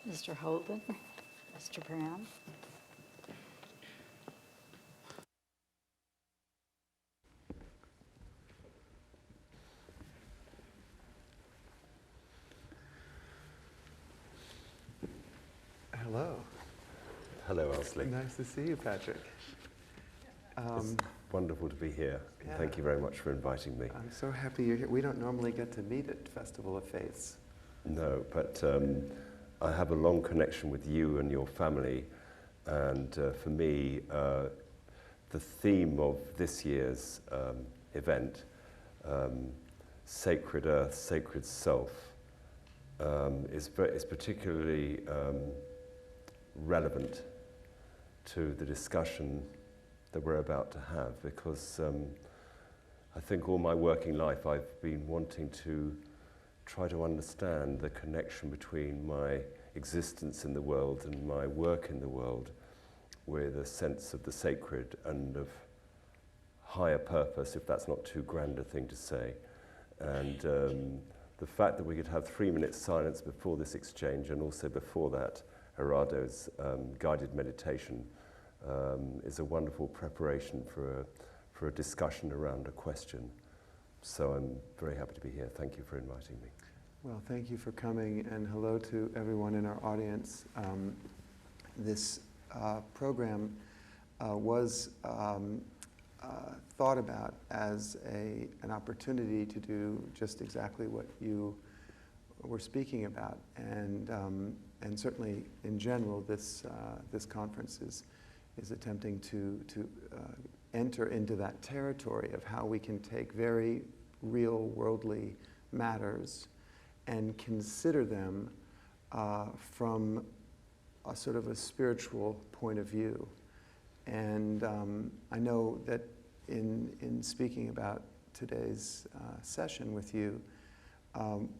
Mr. Holden, Mr. Brown. Hello. Hello, Owsley. Nice to see you, Patrick. It's wonderful to be here. Yeah. Thank you very much for inviting me. I'm so happy you're here. We don't normally get to meet at Festival of Faiths. No, but I have a long connection with you and your family, and for me, the theme of this year's event, Sacred Earth, Sacred Self, is particularly relevant to the discussion that we're about to have, because I think all my working life I've been wanting to try to understand the connection between my existence in the world and my work in the world with a sense of the sacred and of higher purpose, if that's not too grand a thing to say. And the fact that we could have 3 minutes silence before this exchange, and also before that, Gerardo's guided meditation, is a wonderful preparation for a discussion around a question. So I'm very happy to be here. Thank you for inviting me. Well, thank you for coming, and hello to everyone in our audience. This program was thought about as an opportunity to do just exactly what you were speaking about, and certainly in general, this conference is attempting to enter into that territory of how we can take very real worldly matters and consider them from a sort of a spiritual point of view. And I know that in speaking about today's session with you,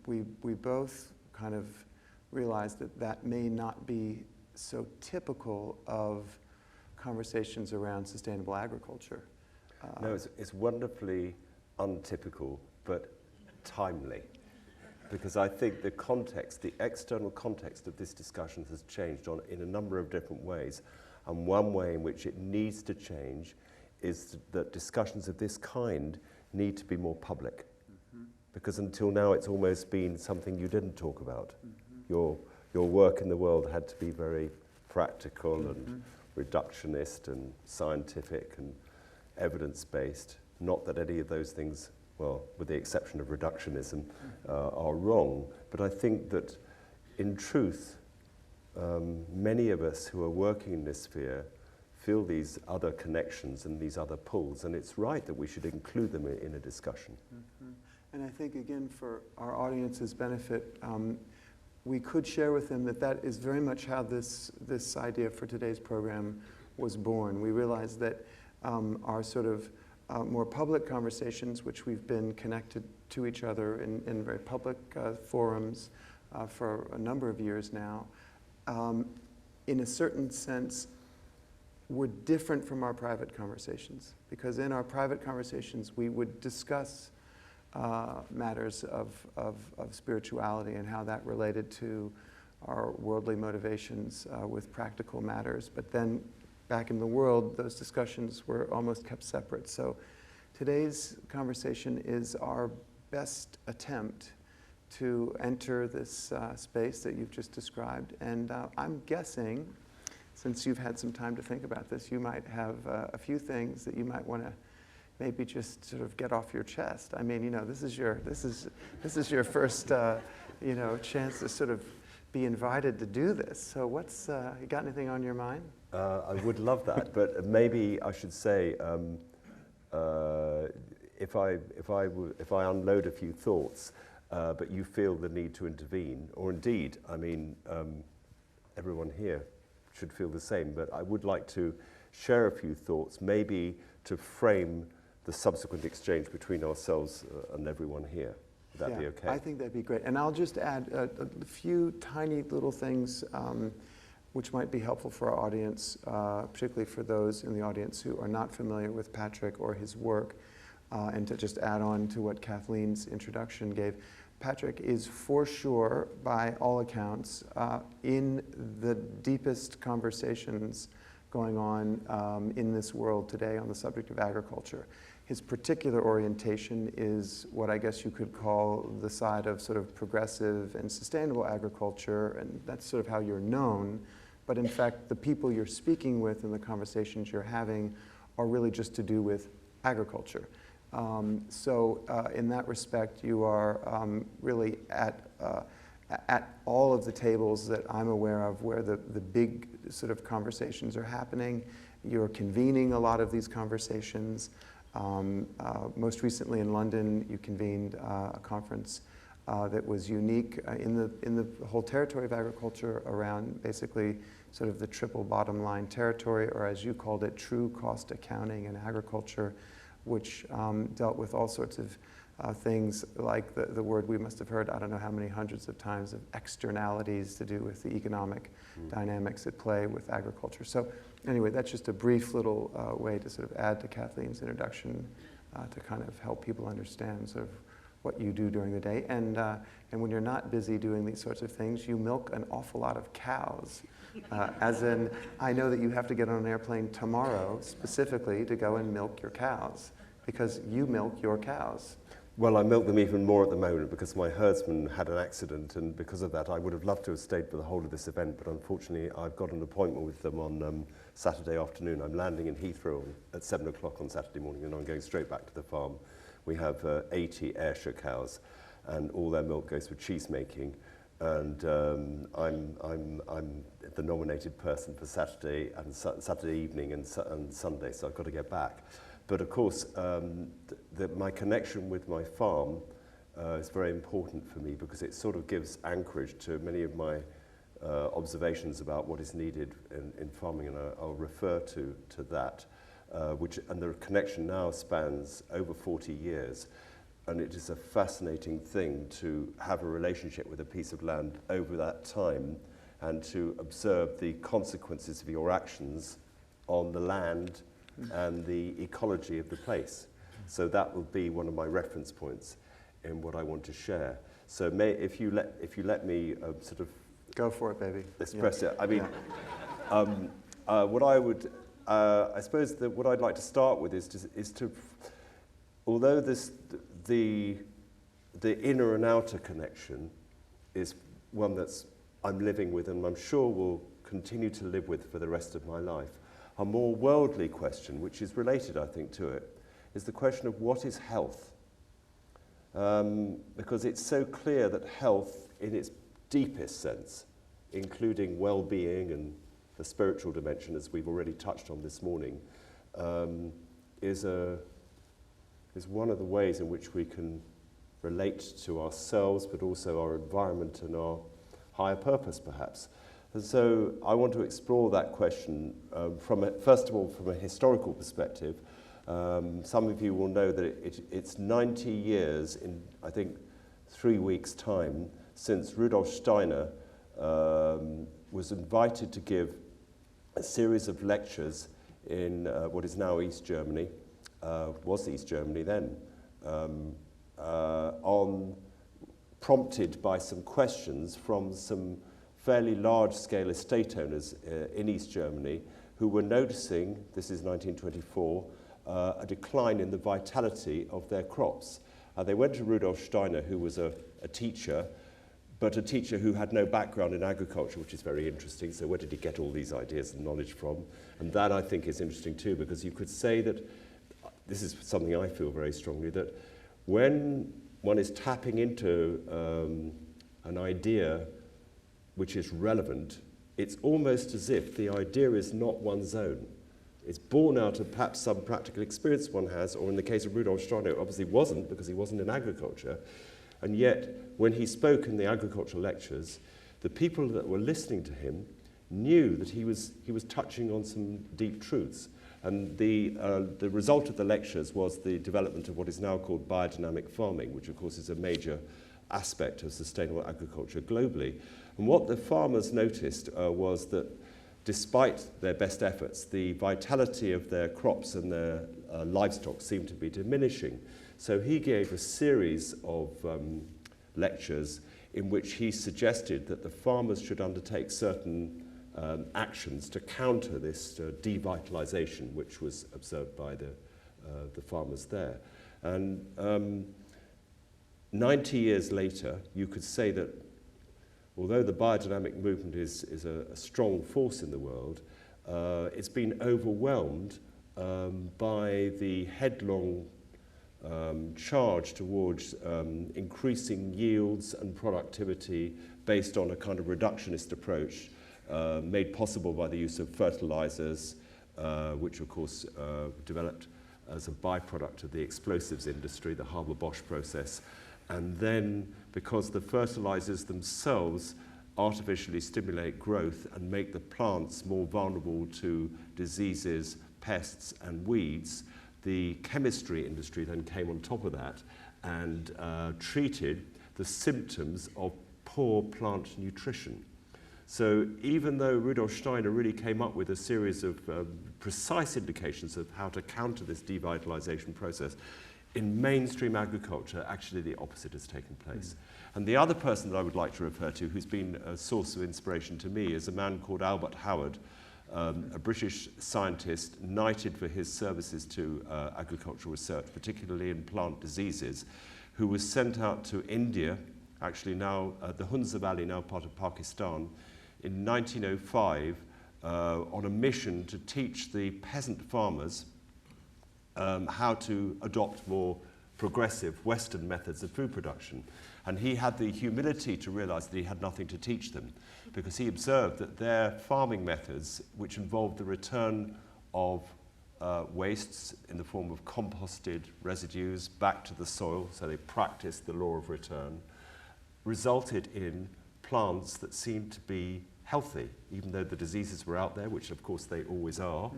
we both kind of realized that may not be so typical of conversations around sustainable agriculture. No, it's wonderfully untypical, but timely. Because I think the context, the external context of this discussion has changed in a number of different ways. And one way in which it needs to change is that discussions of this kind need to be more public. Mm-hmm. Because until now it's almost been something you didn't talk about. Mm-hmm. Your work in the world had to be very practical mm-hmm. and reductionist and scientific and evidence-based. Not that any of those things, well, with the exception of reductionism, are wrong. But I think that, in truth, many of us who are working in this sphere feel these other connections and these other pulls, and it's right that we should include them in a discussion. Mm-hmm. And I think, again, for our audience's benefit, we could share with them that is very much how this idea for today's program was born. We realized that our sort of more public conversations, which we've been connected to each other in very public forums for a number of years now, in a certain sense, were different from our private conversations. Because in our private conversations, we would discuss matters of spirituality and how that related to our worldly motivations with practical matters. But then back in the world, those discussions were almost kept separate. So today's conversation is our best attempt to enter this space that you've just described. And I'm guessing, since you've had some time to think about this, you might have a few things that you might want to maybe just sort of get off your chest. I mean, this is your first, chance to sort of be invited to do this. So you got anything on your mind? I would love that, but maybe I should say, if I unload a few thoughts, but you feel the need to intervene, or indeed, I mean, everyone here should feel the same, but I would like to share a few thoughts, maybe to frame the subsequent exchange between ourselves and everyone here. Would that be okay? I think that'd be great. And I'll just add a few tiny little things which might be helpful for our audience, particularly for those in the audience who are not familiar with Patrick or his work, and to just add on to what Kathleen's introduction gave. Patrick is for sure, by all accounts, in the deepest conversations going on in this world today on the subject of agriculture. His particular orientation is what I guess you could call the side of sort of progressive and sustainable agriculture, and that's sort of how you're known. But in fact, the people you're speaking with and the conversations you're having are really just to do with agriculture. So in that respect, you are really at all of the tables that I'm aware of where the big sort of conversations are happening. You're convening a lot of these conversations. Most recently in London, you convened a conference that was unique in the whole territory of agriculture around basically sort of the triple bottom line territory, or as you called it, true cost accounting in agriculture, which dealt with all sorts of things like the word we must have heard, I don't know how many hundreds of times, of externalities to do with the economic dynamics at play with agriculture. So anyway, that's just a brief little way to sort of add to Kathleen's introduction to kind of help people understand sort of what you do during the day. And when you're not busy doing these sorts of things, you milk an awful lot of cows. As in, I know that you have to get on an airplane tomorrow specifically to go and milk your cows, because you milk your cows. Well, I milk them even more at the moment because my herdsman had an accident, and because of that I would have loved to have stayed for the whole of this event, but unfortunately I've got an appointment with them on Saturday afternoon. I'm landing in Heathrow at 7 o'clock on Saturday morning, and I'm going straight back to the farm. We have 80 Ayrshire cows, and all their milk goes for cheese making. And I'm the nominated person for Saturday and Saturday evening and Sunday, so I've got to get back. But of course, my connection with my farm is very important for me because it sort of gives anchorage to many of my observations about what is needed in farming, and I'll refer to that. And the connection now spans over 40 years. And it is a fascinating thing to have a relationship with a piece of land over that time and to observe the consequences of your actions on the land and the ecology of the place. So that will be one of my reference points in what I want to share. So if you let me sort of... Go for it, baby. Express it. I mean, what I would... I suppose that what I'd like to start with is to although the inner and outer connection is one that's I'm living with and I'm sure will continue to live with for the rest of my life, a more worldly question, which is related, I think, to it, is the question of what is health? Because it's so clear that health, in its deepest sense, including well-being and the spiritual dimension, as we've already touched on this morning, is one of the ways in which we can relate to ourselves, but also our environment and our higher purpose, perhaps. And so I want to explore that question first of all, from a historical perspective. Some of you will know that it's 90 years in, I think, 3 weeks' time since Rudolf Steiner was invited to give a series of lectures in what is now East Germany, was East Germany then, prompted by some questions from some fairly large-scale estate owners in East Germany who were noticing, this is 1924, a decline in the vitality of their crops. They went to Rudolf Steiner, who was a teacher, but a teacher who had no background in agriculture, which is very interesting. So where did he get all these ideas and knowledge from? And that, I think, is interesting too, because you could say that, this is something I feel very strongly, that when one is tapping into an idea which is relevant, it's almost as if the idea is not one's own. It's born out of perhaps some practical experience one has, or in the case of Rudolf Steiner, it obviously wasn't, because he wasn't in agriculture. And yet, when he spoke in the agricultural lectures, the people that were listening to him knew that he was touching on some deep truths. And the result of the lectures was the development of what is now called biodynamic farming, which of course is a major aspect of sustainable agriculture globally. And what the farmers noticed was that despite their best efforts, the vitality of their crops and their livestock seemed to be diminishing. So he gave a series of lectures in which he suggested that the farmers should undertake certain actions to counter this devitalization which was observed by the farmers there. And 90 years later, you could say that although the biodynamic movement is a strong force in the world, it's been overwhelmed by the headlong charge towards increasing yields and productivity based on a kind of reductionist approach made possible by the use of fertilizers, which of course developed as a byproduct of the explosives industry, the Haber-Bosch process. And then, because the fertilizers themselves artificially stimulate growth and make the plants more vulnerable to diseases, pests, and weeds, the chemistry industry then came on top of that and treated the symptoms of poor plant nutrition. So even though Rudolf Steiner really came up with a series of precise indications of how to counter this devitalization process, in mainstream agriculture, actually the opposite has taken place. And the other person that I would like to refer to, who's been a source of inspiration to me, is a man called Albert Howard, a British scientist knighted for his services to agricultural research, particularly in plant diseases, who was sent out to India, actually now the Hunza Valley, now part of Pakistan, in 1905 on a mission to teach the peasant farmers how to adopt more progressive Western methods of food production. And he had the humility to realize that he had nothing to teach them, because he observed that their farming methods, which involved the return of wastes in the form of composted residues back to the soil, so they practiced the law of return, resulted in plants that seemed to be healthy, even though the diseases were out there, which of course they always are.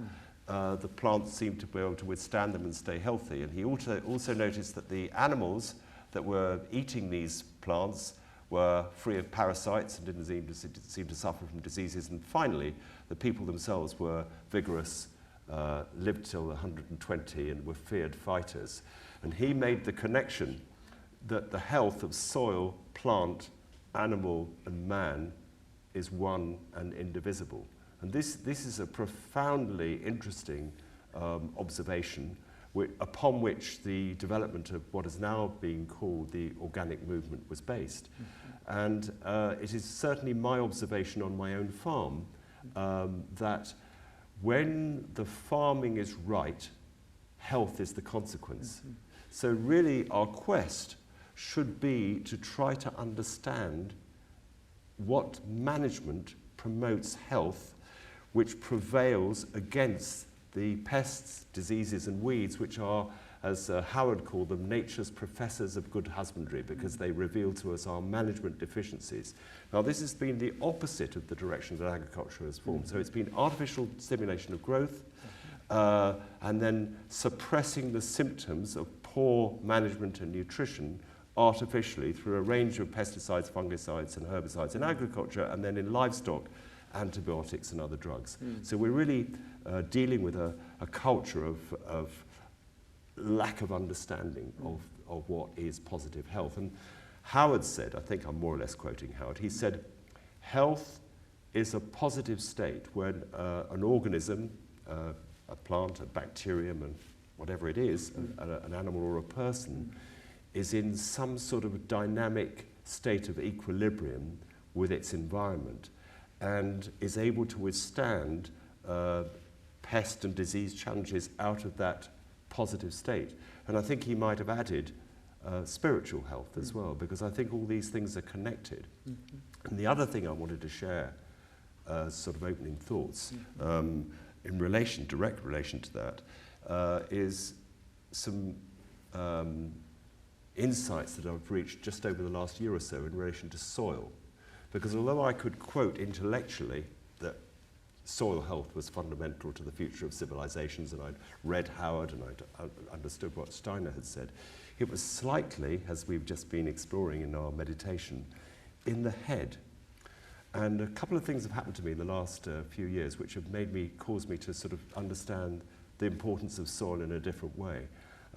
The plants seemed to be able to withstand them and stay healthy. And he also noticed that the animals that were eating these plants were free of parasites and didn't seem to suffer from diseases. And finally, the people themselves were vigorous, lived till 120 and were feared fighters. And he made the connection that the health of soil, plant, animal, and man is one and indivisible. And this is a profoundly interesting observation upon which the development of what is now being called the organic movement was based. And it is certainly my observation on my own farm that when the farming is right, health is the consequence. So really our quest should be to try to understand what management promotes health, which prevails against the pests, diseases, and weeds, which are, as Howard called them, nature's professors of good husbandry, because they reveal to us our management deficiencies. Now, this has been the opposite of the direction that agriculture has formed. So it's been artificial stimulation of growth, and then suppressing the symptoms of poor management and nutrition artificially through a range of pesticides, fungicides, and herbicides in agriculture, and then in livestock, antibiotics and other drugs. So we're really dealing with a culture of lack of understanding of what is positive health. And Howard said, I think I'm more or less quoting Howard, he said, health is a positive state when an organism, a plant, a bacterium, and whatever it is, an animal or a person, is in some sort of dynamic state of equilibrium with its environment and is able to withstand pest and disease challenges out of that positive state. And I think he might have added spiritual health as well, because I think all these things are connected. And the other thing I wanted to share as sort of opening thoughts in relation, direct relation to that, is some insights that I've reached just over the last year or so in relation to soil. Because although I could quote intellectually that soil health was fundamental to the future of civilizations, and I'd read Howard and I'd understood what Steiner had said, it was slightly, as we've just been exploring in our meditation, in the head. And a couple of things have happened to me in the last few years which have caused me to sort of understand the importance of soil in a different way.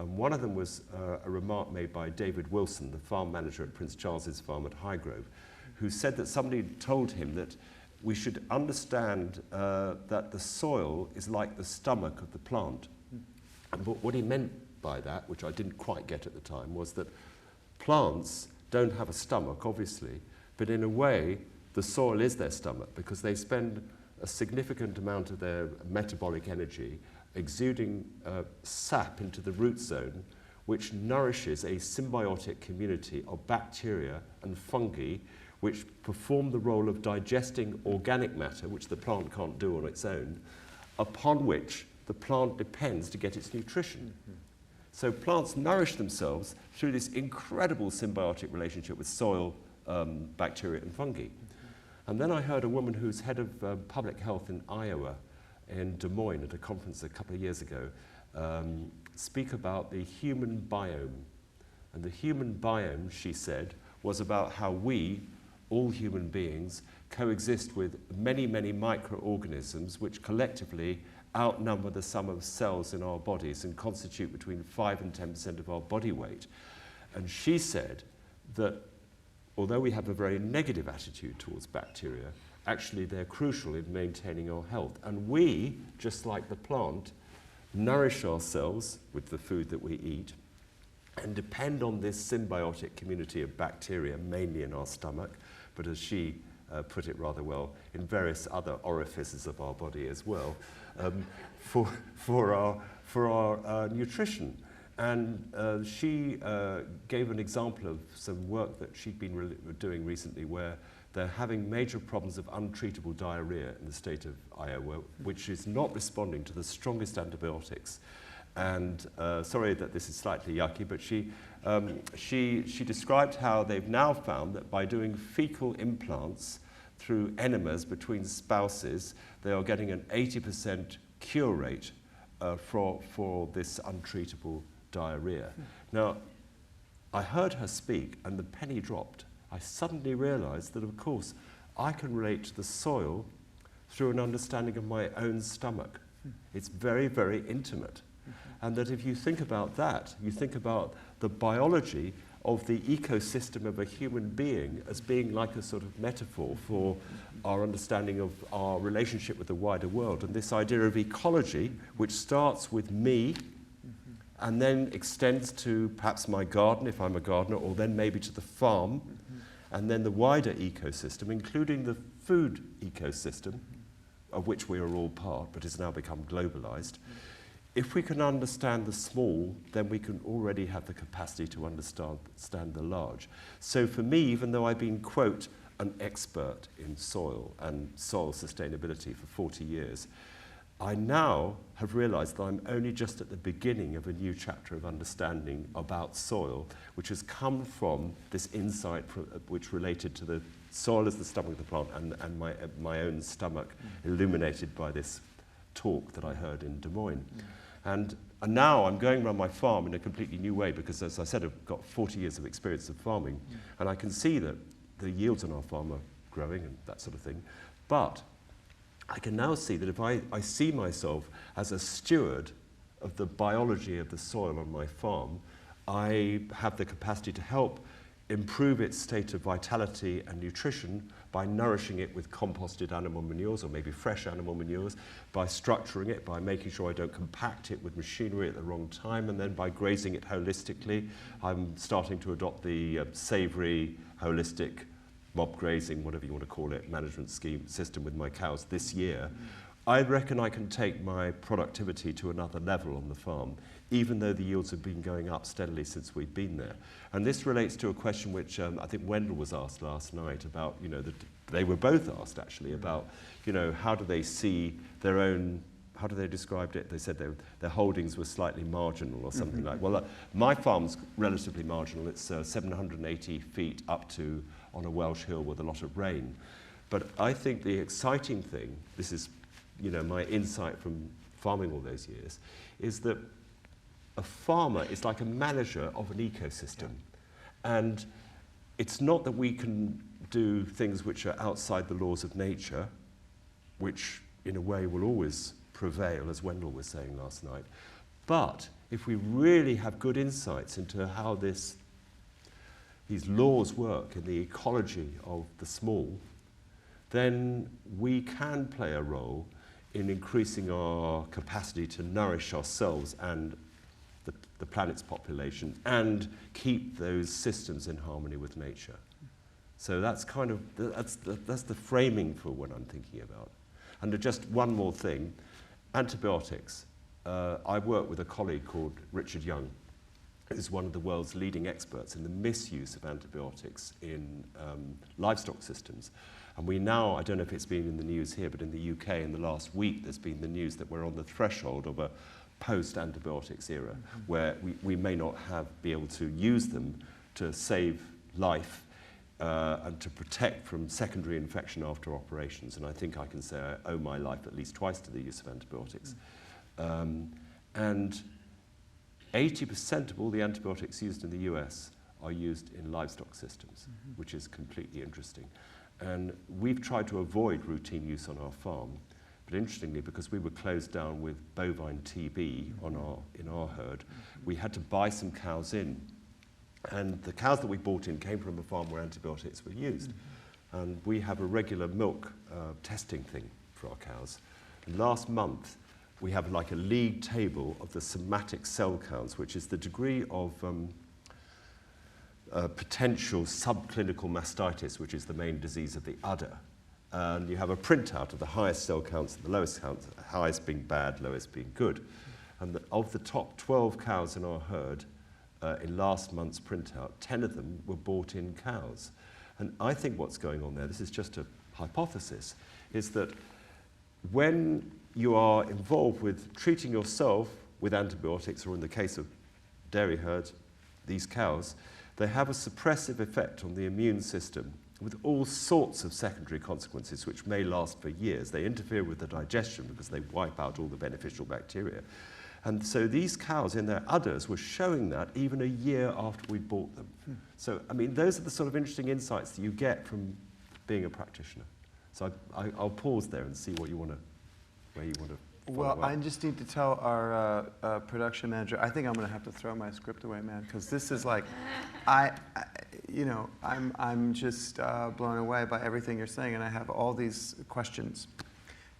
And one of them was a remark made by David Wilson, the farm manager at Prince Charles's farm at Highgrove, who said that somebody told him that we should understand that the soil is like the stomach of the plant. But what he meant by that, which I didn't quite get at the time, was that plants don't have a stomach, obviously, but in a way, the soil is their stomach because they spend a significant amount of their metabolic energy exuding sap into the root zone, which nourishes a symbiotic community of bacteria and fungi which perform the role of digesting organic matter, which the plant can't do on its own, upon which the plant depends to get its nutrition. So plants nourish themselves through this incredible symbiotic relationship with soil, bacteria and fungi. And then I heard a woman who's head of public health in Iowa, in Des Moines, at a conference a couple of years ago, speak about the human biome. And the human biome, she said, was about how we, all human beings, coexist with many, many microorganisms which collectively outnumber the sum of cells in our bodies and constitute between 5 and 10% of our body weight. And she said that although we have a very negative attitude towards bacteria, actually they're crucial in maintaining our health. And we, just like the plant, nourish ourselves with the food that we eat and depend on this symbiotic community of bacteria, mainly in our stomach, but as she put it rather well, in various other orifices of our body as well, for our nutrition. And she gave an example of some work that she'd been doing recently where they're having major problems of untreatable diarrhea in the state of Iowa, which is not responding to the strongest antibiotics. And sorry that this is slightly yucky, but she described how they've now found that by doing fecal implants through enemas between spouses, they are getting an 80% cure rate for this untreatable diarrhea. Now, I heard her speak and the penny dropped. I suddenly realized that, of course, I can relate to the soil through an understanding of my own stomach. It's very, very intimate. And that if you think about that, you think about the biology of the ecosystem of a human being as being like a sort of metaphor for our understanding of our relationship with the wider world. And this idea of ecology, which starts with me, and then extends to perhaps my garden, if I'm a gardener, or then maybe to the farm, and then the wider ecosystem, including the food ecosystem, of which we are all part, but has now become globalized. If we can understand the small, then we can already have the capacity to understand the large. So for me, even though I've been, quote, an expert in soil and soil sustainability for 40 years, I now have realized that I'm only just at the beginning of a new chapter of understanding about soil, which has come from this insight which related to the soil as the stomach of the plant and my own stomach, illuminated by this talk that I heard in Des Moines. And now I'm going around my farm in a completely new way because, as I said, I've got 40 years of experience of farming, and I can see that the yields on our farm are growing and that sort of thing. But I can now see that if I see myself as a steward of the biology of the soil on my farm, I have the capacity to help improve its state of vitality and nutrition by nourishing it with composted animal manures or maybe fresh animal manures, by structuring it, by making sure I don't compact it with machinery at the wrong time, and then by grazing it holistically. I'm starting to adopt the savoury, holistic, mob grazing, whatever you want to call it, management scheme system with my cows this year. I reckon I can take my productivity to another level on the farm, even though the yields have been going up steadily since we've been there. And this relates to a question which I think Wendell was asked last night about, they were both asked actually about, how do they see their own, how do they describe it? They said their holdings were slightly marginal or something like. Well, my farm's relatively marginal. It's 780 feet up to on a Welsh hill with a lot of rain. But I think the exciting thing, this is my insight from farming all those years, is that a farmer is like a manager of an ecosystem. And it's not that we can do things which are outside the laws of nature, which in a way will always prevail, as Wendell was saying last night, But if we really have good insights into how these laws work in the ecology of the small, then we can play a role in increasing our capacity to nourish ourselves and the planet's population and keep those systems in harmony with nature. So that's kind of, that's the framing for what I'm thinking about. And just one more thing, antibiotics. I work with a colleague called Richard Young, who's one of the world's leading experts in the misuse of antibiotics in livestock systems. And we now, I don't know if it's been in the news here, but in the UK in the last week, there's been the news that we're on the threshold of a post-antibiotics era, where we may not be able to use them to save life and to protect from secondary infection after operations. And I think I can say I owe my life at least twice to the use of antibiotics. And 80% of all the antibiotics used in the US are used in livestock systems, which is completely interesting. And we've tried to avoid routine use on our farm. But interestingly, because we were closed down with bovine TB in our herd, we had to buy some cows in. And the cows that we bought in came from a farm where antibiotics were used. And we have a regular milk testing thing for our cows. And last month, we have like a league table of the somatic cell counts, which is the degree of potential subclinical mastitis, which is the main disease of the udder. And you have a printout of the highest cell counts and the lowest counts, highest being bad, lowest being good. And of the top 12 cows in our herd, in last month's printout, 10 of them were bought-in cows. And I think what's going on there, this is just a hypothesis, is that when you are involved with treating yourself with antibiotics, or in the case of dairy herds, these cows, they have a suppressive effect on the immune system with all sorts of secondary consequences which may last for years. They interfere with the digestion because they wipe out all the beneficial bacteria. And so these cows in their udders were showing that even a year after we bought them. So, I mean, those are the sort of interesting insights that you get from being a practitioner. So I'll pause there and see what you want to, where you want to follow up. I just need to tell our production manager, I think I'm going to have to throw my script away, man, because this is like, I'm just blown away by everything you're saying, and I have all these questions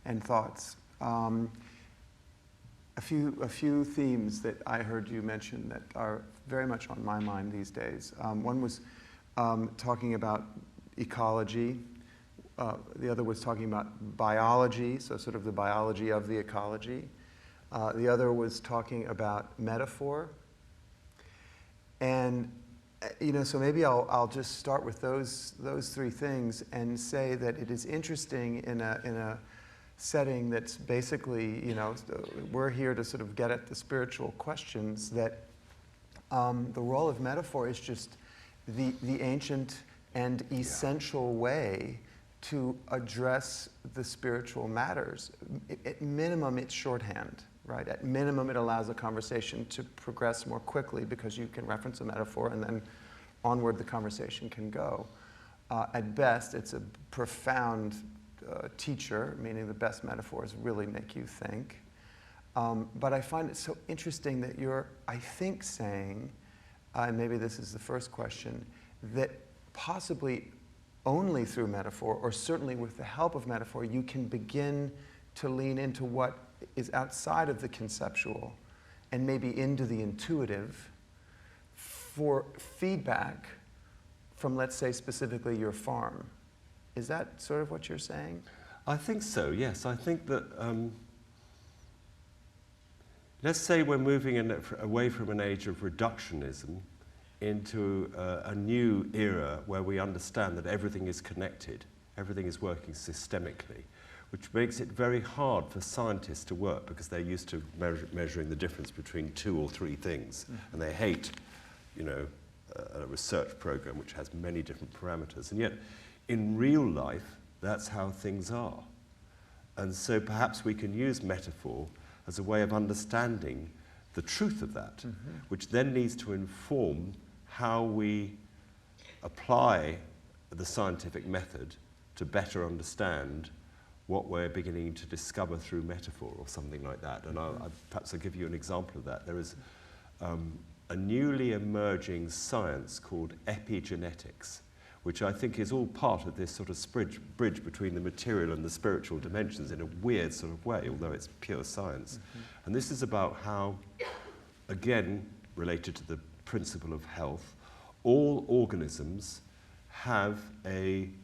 and thoughts. A few themes that I heard you mention that are very much on my mind these days. One was talking about ecology. The other was talking about biology, so sort of the biology of the ecology. The other was talking about metaphor. And so maybe I'll just start with those three things and say that it is interesting in a setting that's basically, we're here to sort of get at the spiritual questions, that the role of metaphor is just the ancient and essential way to address the spiritual matters. At minimum, it's shorthand, right? At minimum, it allows a conversation to progress more quickly because you can reference a metaphor and then onward the conversation can go. At best, it's a profound teacher, meaning the best metaphors really make you think. But I find it so interesting that you're, I think, saying, and maybe this is the first question, that possibly only through metaphor, or certainly with the help of metaphor, you can begin to lean into what is outside of the conceptual and maybe into the intuitive for feedback from, let's say, specifically your farm. Is that sort of what you're saying? I think so, yes. I think that, let's say we're moving away from an age of reductionism into a new era where we understand that everything is connected, everything is working systemically, which makes it very hard for scientists to work because they're used to measuring the difference between 2 or 3 things, and they hate, a research program which has many different parameters. And yet, in real life, that's how things are. And so perhaps we can use metaphor as a way of understanding the truth of that, which then needs to inform how we apply the scientific method to better understand what we're beginning to discover through metaphor or something like that. And perhaps I'll give you an example of that. There is a newly emerging science called epigenetics, which I think is all part of this sort of bridge between the material and the spiritual dimensions in a weird sort of way, although it's pure science. And this is about how, again, related to the principle of health, all organisms have an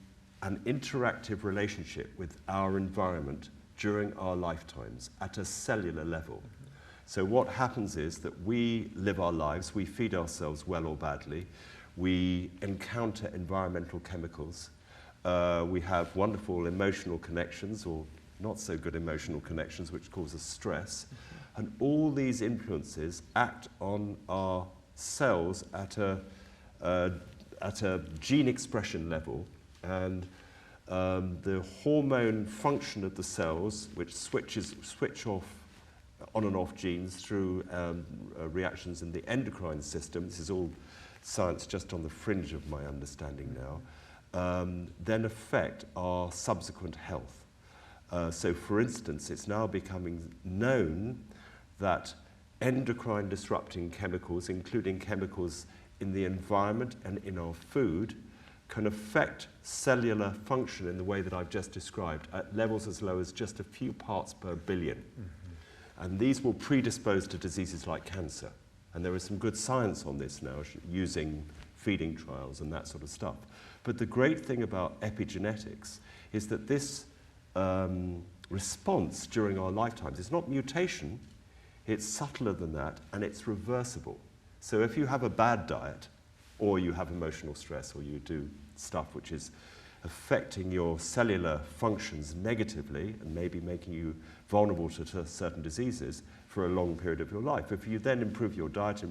interactive relationship with our environment during our lifetimes at a cellular level. So what happens is that we live our lives, we feed ourselves well or badly, we encounter environmental chemicals, we have wonderful emotional connections or not so good emotional connections which cause us stress, and all these influences act on our cells at a gene expression level, and the hormone function of the cells, which switch off on and off genes through reactions in the endocrine system, this is all science just on the fringe of my understanding now, then affect our subsequent health. So for instance, it's now becoming known that endocrine disrupting chemicals, including chemicals in the environment and in our food, can affect cellular function in the way that I've just described at levels as low as just a few parts per billion. And these will predispose to diseases like cancer. And there is some good science on this now, using feeding trials and that sort of stuff. But the great thing about epigenetics is that this response during our lifetimes is not mutation, it's subtler than that, and it's reversible. So if you have a bad diet, or you have emotional stress, or you do stuff which is affecting your cellular functions negatively and maybe making you vulnerable to certain diseases for a long period of your life. If you then improve your diet,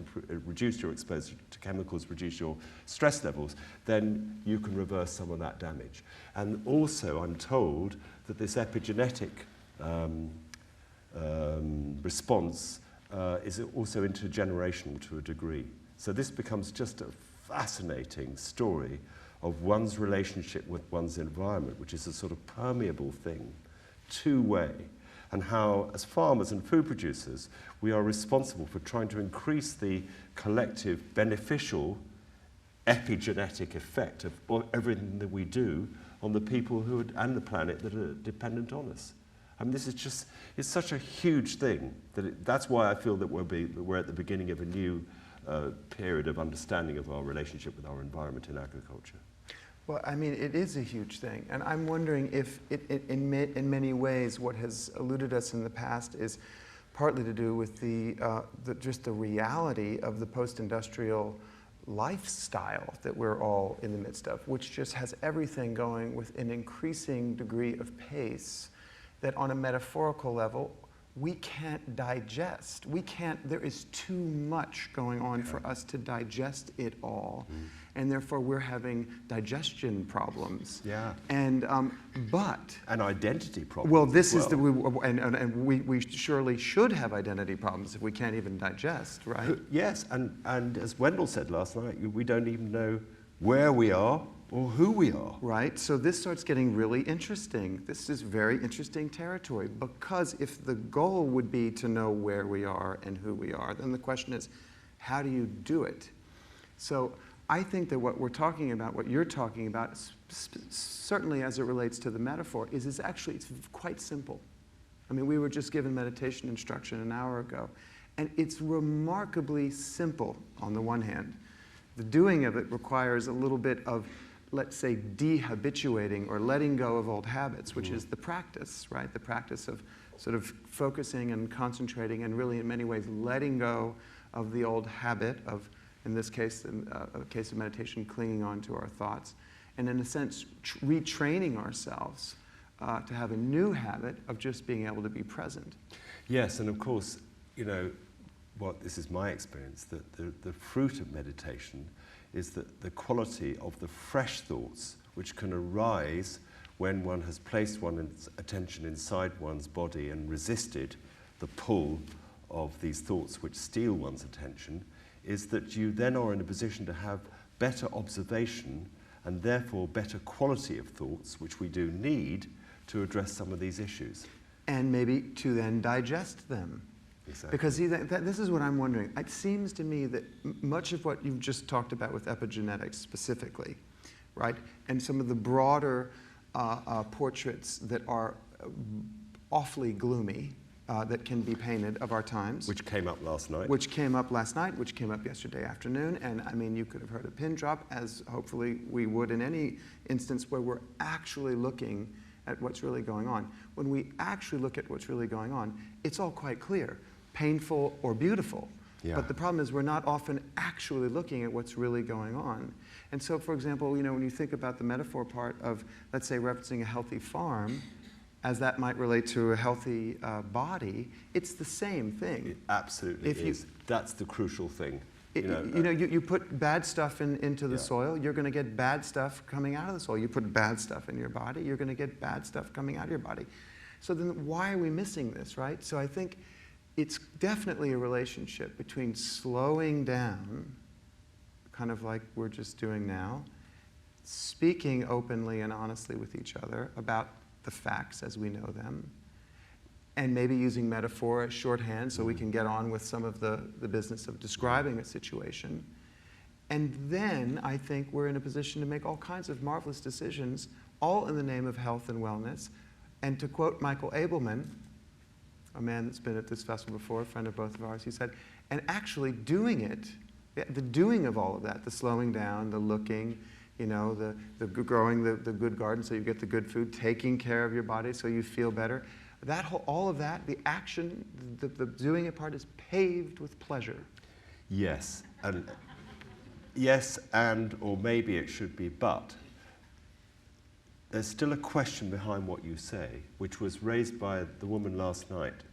reduce your exposure to chemicals, reduce your stress levels, then you can reverse some of that damage. And also, I'm told that this epigenetic response is also intergenerational to a degree. So this becomes just a fascinating story of one's relationship with one's environment, which is a sort of permeable thing, two-way, and how, as farmers and food producers, we are responsible for trying to increase the collective beneficial epigenetic effect of everything that we do on the people and the planet that are dependent on us. I mean, this is just, it's such a huge thing that's why I feel that we're at the beginning of a new period of understanding of our relationship with our environment in agriculture. Well, I mean, it is a huge thing, and I'm wondering if in many ways what has eluded us in the past is partly to do with just the reality of the post-industrial lifestyle that we're all in the midst of, which just has everything going with an increasing degree of pace that on a metaphorical level, we can't digest. There is too much going on for us to digest it all. And therefore we're having digestion problems. Yeah. And, and identity problems. Well, this is we surely should have identity problems if we can't even digest, right? Yes, and as Wendell said last night, we don't even know where we are or who we are. Right, so this starts getting really interesting. This is very interesting territory, because if the goal would be to know where we are and who we are, then the question is, how do you do it? So I think that what we're talking about, what you're talking about, certainly as it relates to the metaphor, is actually, it's quite simple. I mean, we were just given meditation instruction an hour ago, and it's remarkably simple on the one hand. The doing of it requires a little bit of, let's say, dehabituating or letting go of old habits, which is the practice, right? The practice of sort of focusing and concentrating and really in many ways letting go of the old habit of, in this case, in a case of meditation, clinging on to our thoughts, and in a sense, retraining ourselves to have a new habit of just being able to be present. Yes, and of course, you know, this is my experience, that the fruit of meditation is that the quality of the fresh thoughts which can arise when one has placed one's attention inside one's body and resisted the pull of these thoughts which steal one's attention, is that you then are in a position to have better observation and therefore better quality of thoughts, which we do need to address some of these issues. And maybe to then digest them. Exactly. Because see, this is what I'm wondering. It seems to me that much of what you've just talked about with epigenetics specifically, right, and some of the broader portraits that are awfully gloomy, that can be painted of our times. Which came up last night. Which came up last night, which came up yesterday afternoon, and I mean, you could have heard a pin drop, as hopefully we would in any instance where we're actually looking at what's really going on. When we actually look at what's really going on, it's all quite clear, painful or beautiful. Yeah. But the problem is we're not often actually looking at what's really going on. And so, for example, you know, when you think about the metaphor part of, let's say, referencing a healthy farm, as that might relate to a healthy body, it's the same thing. It absolutely is. That's the crucial thing. You put bad stuff into the soil, you're going to get bad stuff coming out of the soil. You put bad stuff in your body, you're going to get bad stuff coming out of your body. So then why are we missing this, right? So I think it's definitely a relationship between slowing down, kind of like we're just doing now, speaking openly and honestly with each other about the facts as we know them, and maybe using metaphor as shorthand so we can get on with some of the business of describing a situation. And then I think we're in a position to make all kinds of marvelous decisions, all in the name of health and wellness. And to quote Michael Abelman, a man that's been at this festival before, a friend of both of ours, he said, and actually doing it, the doing of all of that, the slowing down, the looking, you know, the growing the good garden so you get the good food, taking care of your body so you feel better. All of that, the action, the doing it part is paved with pleasure. Yes, and or maybe it should be, but there's still a question behind what you say, which was raised by the woman last night,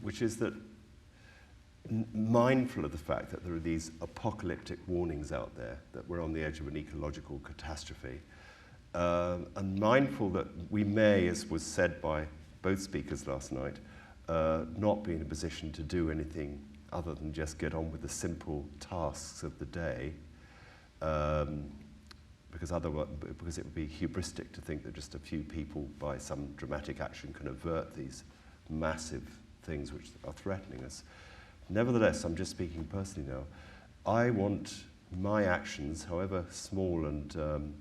which is that mindful of the fact that there are these apocalyptic warnings out there, that we're on the edge of an ecological catastrophe, and mindful that we may, as was said by both speakers last night, not be in a position to do anything other than just get on with the simple tasks of the day, because it would be hubristic to think that just a few people by some dramatic action can avert these massive things which are threatening us. Nevertheless, I'm just speaking personally now, I want my actions, however small and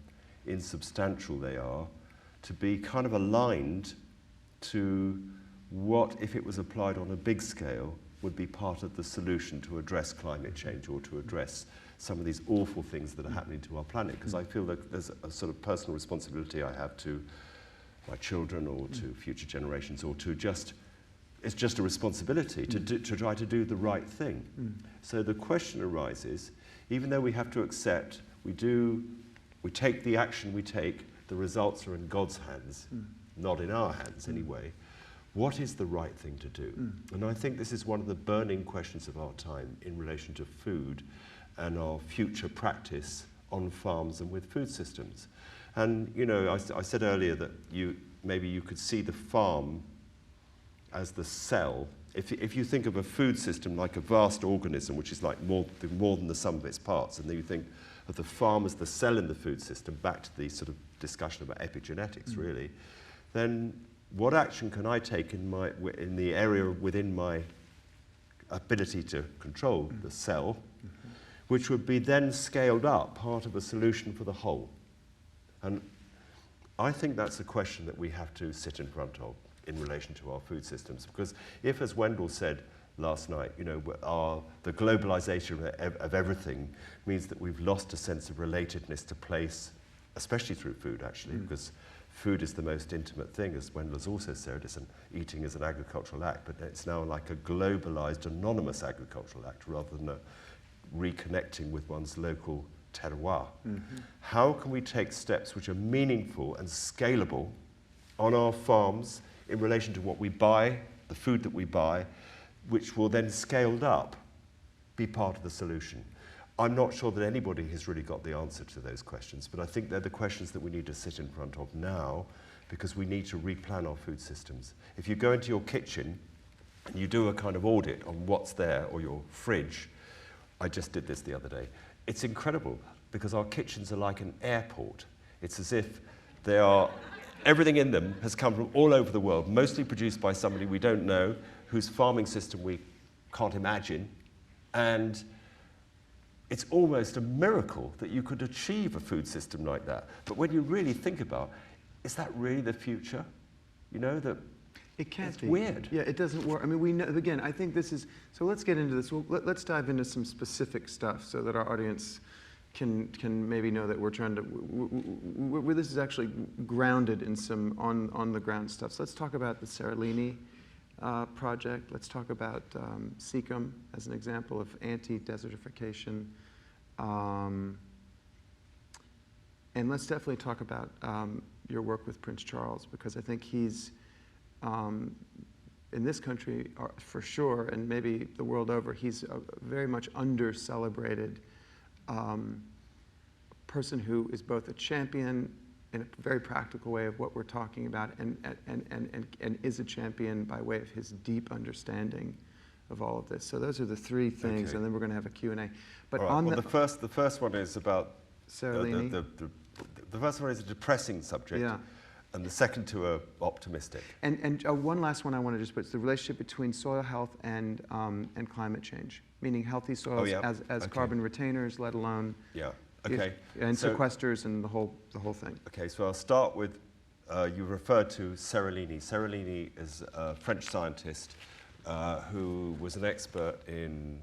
insubstantial they are, to be kind of aligned to what, if it was applied on a big scale, would be part of the solution to address climate change or to address some of these awful things that are happening to our planet. Because I feel that there's a sort of personal responsibility I have to my children or to future generations, or to just, it's just a responsibility to try to do the right thing. So the question arises, even though we have to accept, we take the action we take, the results are in God's hands, not in our hands anyway. What is the right thing to do? And I think this is one of the burning questions of our time in relation to food and our future practice on farms and with food systems. And, you know, I said earlier that maybe you could see the farm as the cell. If you think of a food system like a vast organism, which is like more than the sum of its parts, and then you think of the farm as the cell in the food system, back to the sort of discussion about epigenetics, really, then what action can I take in the area within my ability to control the cell, which would be then scaled up, part of a solution for the whole? And I think that's a question that we have to sit in front of in relation to our food systems. Because if, as Wendell said last night, you know, the globalization of everything means that we've lost a sense of relatedness to place, especially through food, actually, because food is the most intimate thing, as Wendell has also said. Eating is an agricultural act, but it's now like a globalized, anonymous agricultural act rather than a reconnecting with one's local terroir. How can we take steps which are meaningful and scalable on our farms in relation to what we buy, the food that we buy, which will then, scaled up, be part of the solution? I'm not sure that anybody has really got the answer to those questions, but I think they're the questions that we need to sit in front of now, because we need to replan our food systems. If you go into your kitchen and you do a kind of audit on what's there, or your fridge, I just did this the other day, it's incredible, because our kitchens are like an airport. It's as if they are everything in them has come from all over the world, mostly produced by somebody we don't know, whose farming system we can't imagine. And it's almost a miracle that you could achieve a food system like that. But when you really think about, is that really the future? You know, that it can't it's be. weird. Yeah, it doesn't work. I mean, we know, again, I think this is, so let's get into this. Let's dive into some specific stuff so that our audience can maybe know that we're trying to, this is actually grounded in some on-the-ground stuff. So let's talk about the Seralini project. Let's talk about Seacom as an example of anti-desertification. And let's definitely talk about your work with Prince Charles, because I think he's, in this country for sure, and maybe the world over, he's a very much under-celebrated person who is both a champion in a very practical way of what we're talking about, and is a champion by way of his deep understanding of all of this. So those are the three things, and then we're going to have a Q&A. But right. on the first one is about Seralini. The first one is a depressing subject, Yeah. and the second two are optimistic. And one last one I want to just put is the relationship between soil health and climate change, meaning healthy soils as carbon retainers, let alone and so, sequesters and the whole thing. Okay, so I'll start with you referred to Seralini. Seralini is a French scientist who was an expert in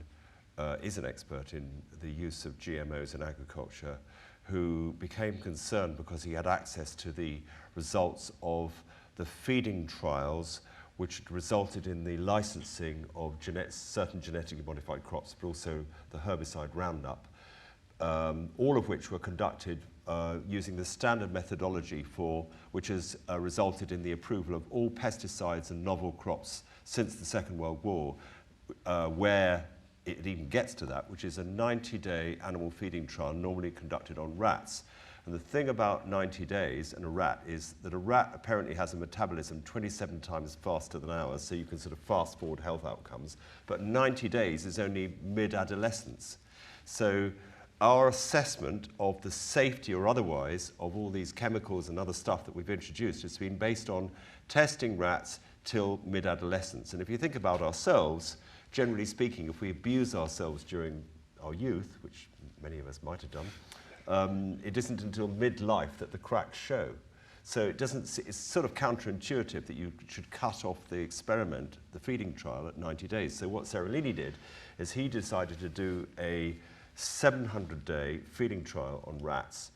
is an expert in the use of GMOs in agriculture, who became concerned because he had access to the results of the feeding trials which resulted in the licensing of certain genetically modified crops, but also the herbicide Roundup, all of which were conducted using the standard methodology which has resulted in the approval of all pesticides and novel crops since the Second World War, where it even gets to that, which is a 90-day animal feeding trial normally conducted on rats. And the thing about 90 days and a rat is that a rat apparently has a metabolism 27 times faster than ours, so you can sort of fast forward health outcomes. But 90 days is only mid-adolescence. So our assessment of the safety or otherwise of all these chemicals and other stuff that we've introduced has been based on testing rats till mid-adolescence. And if you think about ourselves, generally speaking, if we abuse ourselves during our youth, which many of us might have done, it isn't until midlife that the cracks show. So it's sort of counterintuitive that you should cut off the experiment, the feeding trial, at 90 days. So what Seralini did is he decided to do a 700-day feeding trial on rats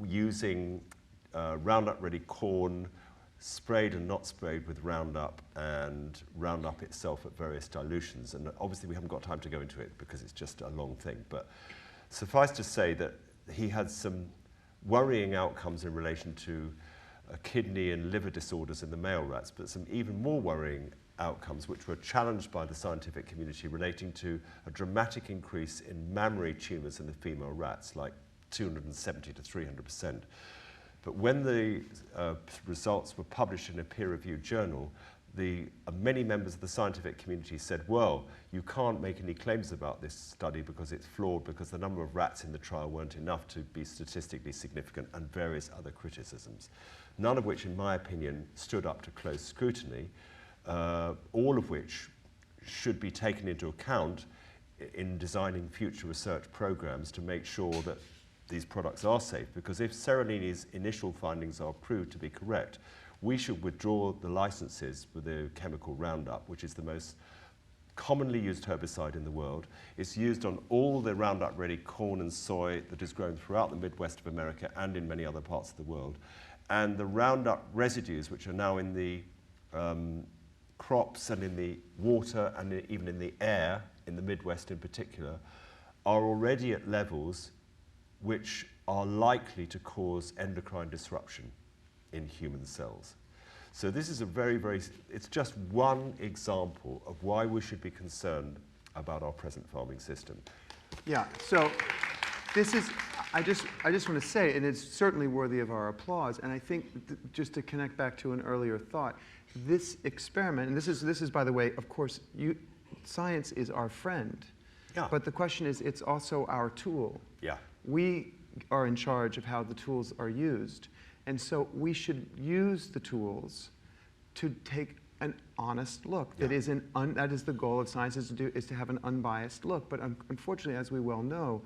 using Roundup-ready corn, sprayed and not sprayed with Roundup, and Roundup itself at various dilutions. And obviously we haven't got time to go into it because it's just a long thing. But suffice to say that he had some worrying outcomes in relation to kidney and liver disorders in the male rats, but some even more worrying outcomes which were challenged by the scientific community relating to a dramatic increase in mammary tumours in the female rats, like 270 to 300%. But when the results were published in a peer-reviewed journal, many members of the scientific community said, well, you can't make any claims about this study because it's flawed, because the number of rats in the trial weren't enough to be statistically significant, and various other criticisms, none of which, in my opinion, stood up to close scrutiny, all of which should be taken into account in designing future research programs to make sure that these products are safe. Because if Seralini's initial findings are proved to be correct, we should withdraw the licenses for the chemical Roundup, which is the most commonly used herbicide in the world. It's used on all the Roundup-ready corn and soy that is grown throughout the Midwest of America and in many other parts of the world. And the Roundup residues, which are now in the crops and in the water and even in the air, in the Midwest in particular, are already at levels which are likely to cause endocrine disruption in human cells. So this is it's just one example of why we should be concerned about our present farming system. Yeah, so this is, I just want to say, and it's certainly worthy of our applause, and I think just to connect back to an earlier thought, this experiment, and this is by the way, of course, science is our friend, but the question is, it's also our tool. Yeah. We are in charge of how the tools are used. And so we should use the tools to take an honest look. That is that is the goal of science, is to have an unbiased look. But unfortunately, as we well know,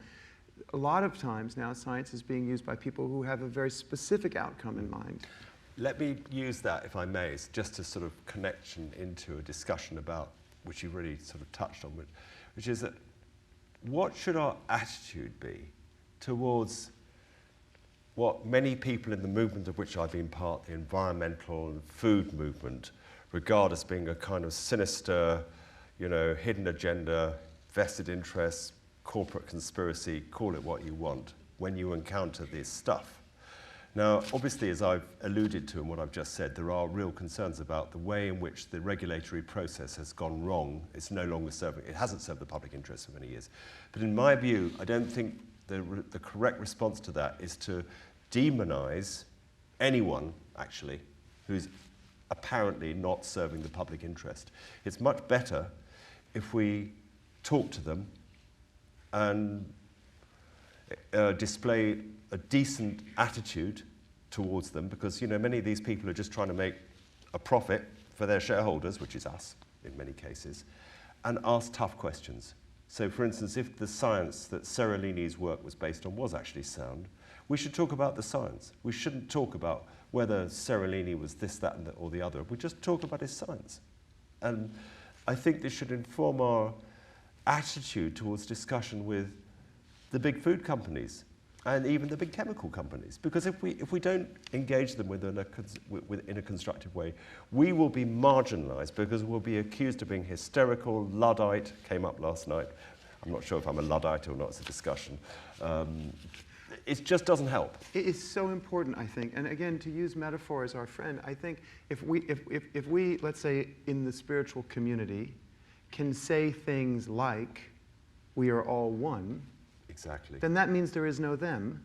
a lot of times now science is being used by people who have a very specific outcome in mind. Let me use that, if I may, just to sort of connection into a discussion about, which you really sort of touched on, which is that what should our attitude be towards what many people in the movement of which I've been part, the environmental and food movement, regard as being a kind of sinister, hidden agenda, vested interests, corporate conspiracy, call it what you want, when you encounter this stuff. Now, obviously, as I've alluded to in what I've just said, there are real concerns about the way in which the regulatory process has gone wrong. It's no longer it hasn't served the public interest for many years. But in my view, I don't think the correct response to that is to demonize anyone, actually, who's apparently not serving the public interest. It's much better if we talk to them and display a decent attitude towards them, because many of these people are just trying to make a profit for their shareholders, which is us in many cases, and ask tough questions. So, for instance, if the science that Seralini's work was based on was actually sound, we should talk about the science. We shouldn't talk about whether Seralini was this, that, or the other. We just talk about his science. And I think this should inform our attitude towards discussion with the big food companies and even the big chemical companies. Because if we don't engage them in a constructive way, we will be marginalized, because we'll be accused of being hysterical, Luddite, came up last night. I'm not sure if I'm a Luddite or not, it's a discussion. It just doesn't help. It is so important, I think. And again, to use metaphor as our friend, I think if we, let's say, in the spiritual community, can say things like, we are all one, exactly, then that means there is no them.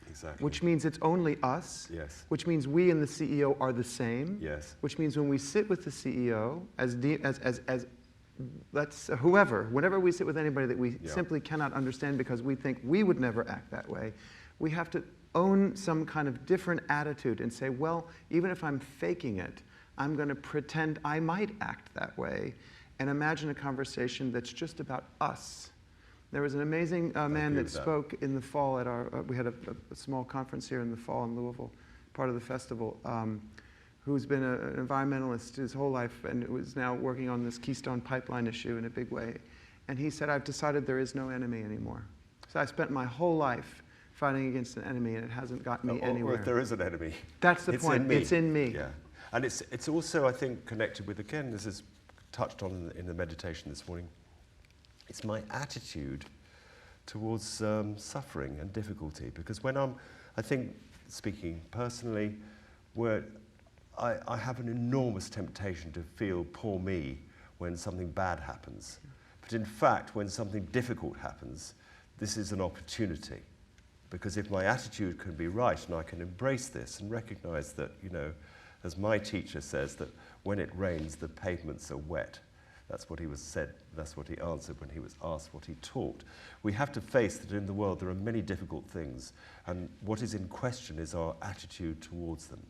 Exactly. Which means it's only us. Yes. Which means we and the CEO are the same. Yes. Which means when we sit with the CEO, whenever we sit with anybody that we simply cannot understand because we think we would never act that way, we have to own some kind of different attitude and say, well, even if I'm faking it, I'm going to pretend I might act that way, and imagine a conversation that's just about us. There was an amazing man that spoke in the fall at we had a small conference here in the fall in Louisville, part of the festival, who's been an environmentalist his whole life and was now working on this Keystone Pipeline issue in a big way. And he said, I've decided there is no enemy anymore. So I spent my whole life fighting against an enemy, and it hasn't got me anywhere. Or if there is an enemy. That's the point. It's in me. Yeah. And it's also, I think, connected with, again, this is touched on in the meditation this morning, it's my attitude towards suffering and difficulty. Because when I think, speaking personally, where I have an enormous temptation to feel poor me when something bad happens. But in fact, when something difficult happens, this is an opportunity. Because if my attitude can be right and I can embrace this and recognize that, as my teacher says, that when it rains, the pavements are wet. That's what he was said, that's what he answered when he was asked what he taught. We have to face that in the world there are many difficult things, and what is in question is our attitude towards them.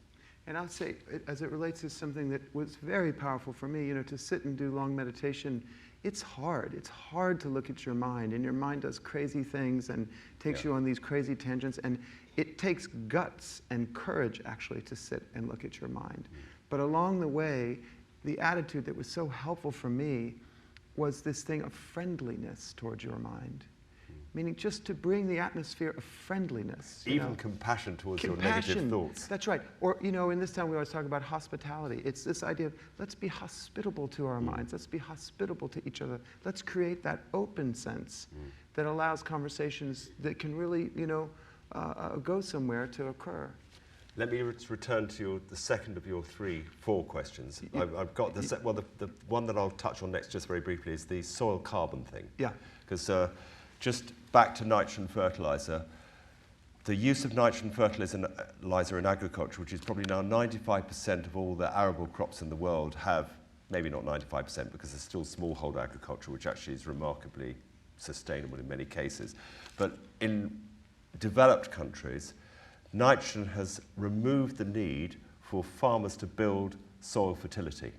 And I'll say, as it relates to something that was very powerful for me, to sit and do long meditation, it's hard. It's hard to look at your mind, and your mind does crazy things and takes you on these crazy tangents, and it takes guts and courage, actually, to sit and look at your mind. But along the way, the attitude that was so helpful for me was this thing of friendliness towards your mind. Meaning just to bring the atmosphere of friendliness. Even compassion towards your negative thoughts. That's right. Or, in this town we always talk about hospitality. It's this idea of let's be hospitable to our minds. Let's be hospitable to each other. Let's create that open sense that allows conversations that can really, go somewhere to occur. Let me return to the second of your four questions. I've got the one that I'll touch on next just very briefly is the soil carbon thing. Yeah. Because just back to nitrogen fertilizer, the use of nitrogen fertilizer in agriculture, which is probably now 95% of all the arable crops in the world have, maybe not 95% because there's still smallholder agriculture, which actually is remarkably sustainable in many cases. But in developed countries, nitrogen has removed the need for farmers to build soil fertility.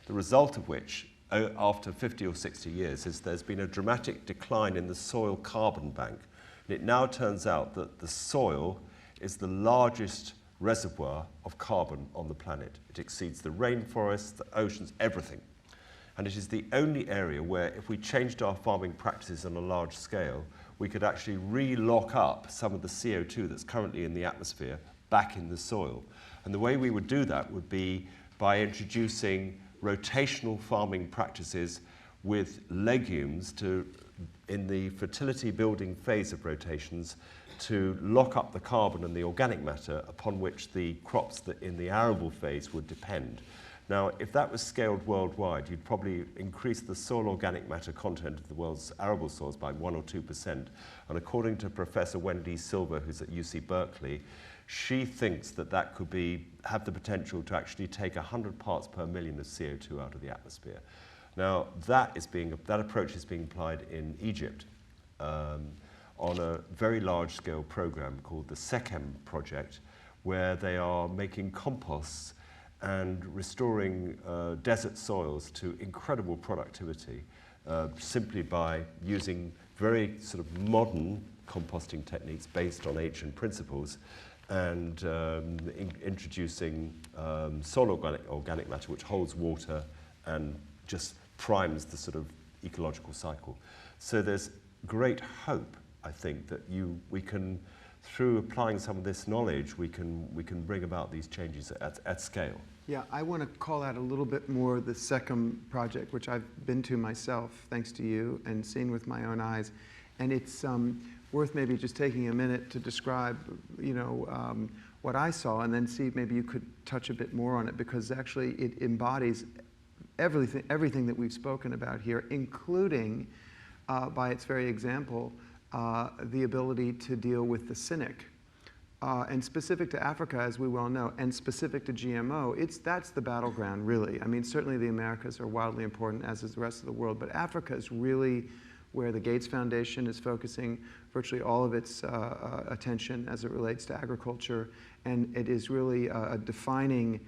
The result of which, after 50 or 60 years, is there's been a dramatic decline in the soil carbon bank. And it now turns out that the soil is the largest reservoir of carbon on the planet. It exceeds the rainforests, the oceans, everything. And it is the only area where, if we changed our farming practices on a large scale, we could actually re-lock up some of the CO2 that's currently in the atmosphere back in the soil. And the way we would do that would be by introducing rotational farming practices with legumes in the fertility building phase of rotations, to lock up the carbon and the organic matter upon which the crops that in the arable phase would depend. Now, if that was scaled worldwide, you'd probably increase the soil organic matter content of the world's arable soils by 1 or 2%. And according to Professor Wendy Silver, who's at UC Berkeley, she thinks that that could have the potential to actually take 100 parts per million of CO2 out of the atmosphere. Now, that approach is being applied in Egypt on a very large-scale program called the SECHEM project, where they are making composts and restoring desert soils to incredible productivity simply by using very sort of modern composting techniques based on ancient principles, and introducing soil organic matter, which holds water and just primes the sort of ecological cycle. So there's great hope, I think, that we can, through applying some of this knowledge, we can bring about these changes at scale. Yeah, I want to call out a little bit more the SECHEM project, which I've been to myself, thanks to you, and seen with my own eyes. And it's worth maybe just taking a minute to describe, what I saw, and then see if maybe you could touch a bit more on it, because actually it embodies everything that we've spoken about here, including, by its very example, the ability to deal with the cynic. And specific to Africa, as we well know, and specific to GMO, that's the battleground, really. I mean, certainly the Americas are wildly important, as is the rest of the world, but Africa is really where the Gates Foundation is focusing virtually all of its attention as it relates to agriculture, and it is really a defining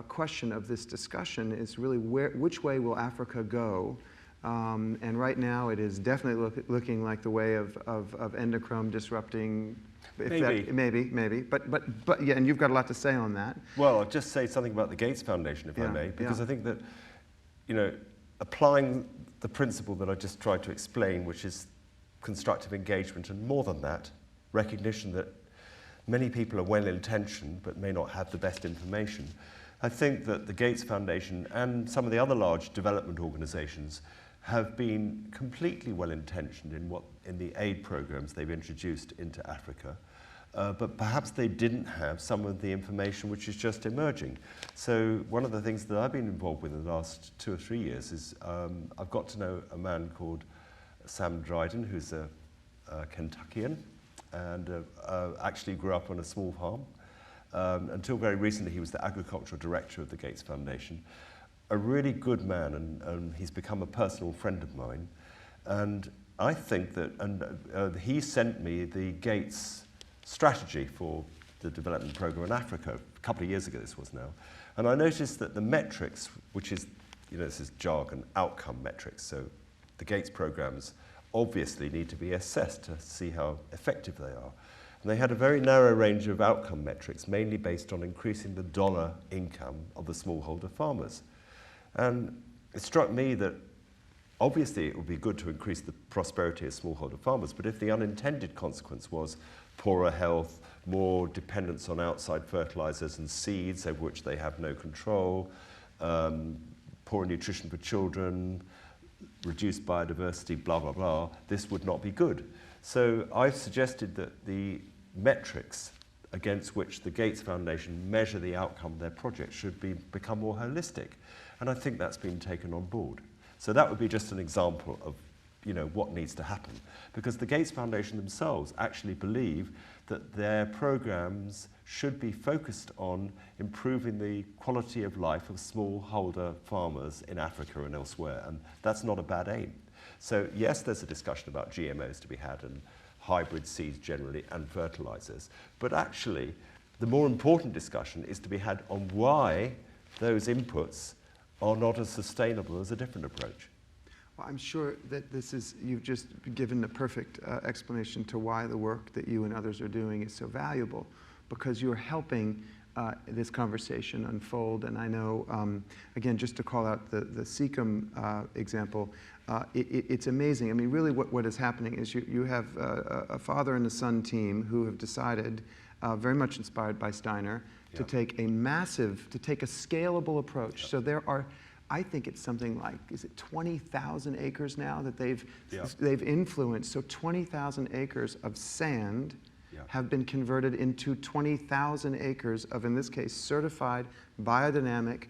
question of this discussion is really which way will Africa go? And right now it is definitely looking like the way of endochrome disrupting. Maybe. But yeah, and you've got a lot to say on that. Well, I'll just say something about the Gates Foundation, if I may, because I think that, applying the principle that I just tried to explain, which is constructive engagement, and more than that, recognition that many people are well-intentioned but may not have the best information. I think that the Gates Foundation and some of the other large development organizations have been completely well-intentioned in the aid programs they've introduced into Africa, but perhaps they didn't have some of the information which is just emerging. So one of the things that I've been involved with in the last 2 or 3 years is I've got to know a man called Sam Dryden, who's a Kentuckian, and actually grew up on a small farm. Until very recently, he was the agricultural director of the Gates Foundation. A really good man, and he's become a personal friend of mine. And I think that, he sent me the Gates strategy for the development program in Africa a couple of years ago, this was now. And I noticed that the metrics, which is, this is jargon, outcome metrics. So the Gates programs obviously need to be assessed to see how effective they are. And they had a very narrow range of outcome metrics, mainly based on increasing the dollar income of the smallholder farmers. And it struck me that obviously it would be good to increase the prosperity of smallholder farmers, but if the unintended consequence was poorer health, more dependence on outside fertilizers and seeds over which they have no control, poor nutrition for children, reduced biodiversity, blah, blah, blah, this would not be good. So I've suggested that the metrics against which the Gates Foundation measure the outcome of their project should become more holistic. And I think that's been taken on board. So that would be just an example of what needs to happen. Because the Gates Foundation themselves actually believe that their programs should be focused on improving the quality of life of smallholder farmers in Africa and elsewhere. And that's not a bad aim. So yes, there's a discussion about GMOs to be had and hybrid seeds generally and fertilizers. But actually, the more important discussion is to be had on why those inputs are not as sustainable as a different approach. Well, I'm sure that you've just given the perfect explanation to why the work that you and others are doing is so valuable, because you're helping this conversation unfold. And I know, again, just to call out the Seacom example, it's amazing. I mean, really what is happening is you have a father and a son team who have decided, very much inspired by Steiner, to take a scalable approach. So there are, I think it's something like, is it 20,000 acres now that they've influenced? So 20,000 acres of sand have been converted into 20,000 acres of, in this case, certified biodynamic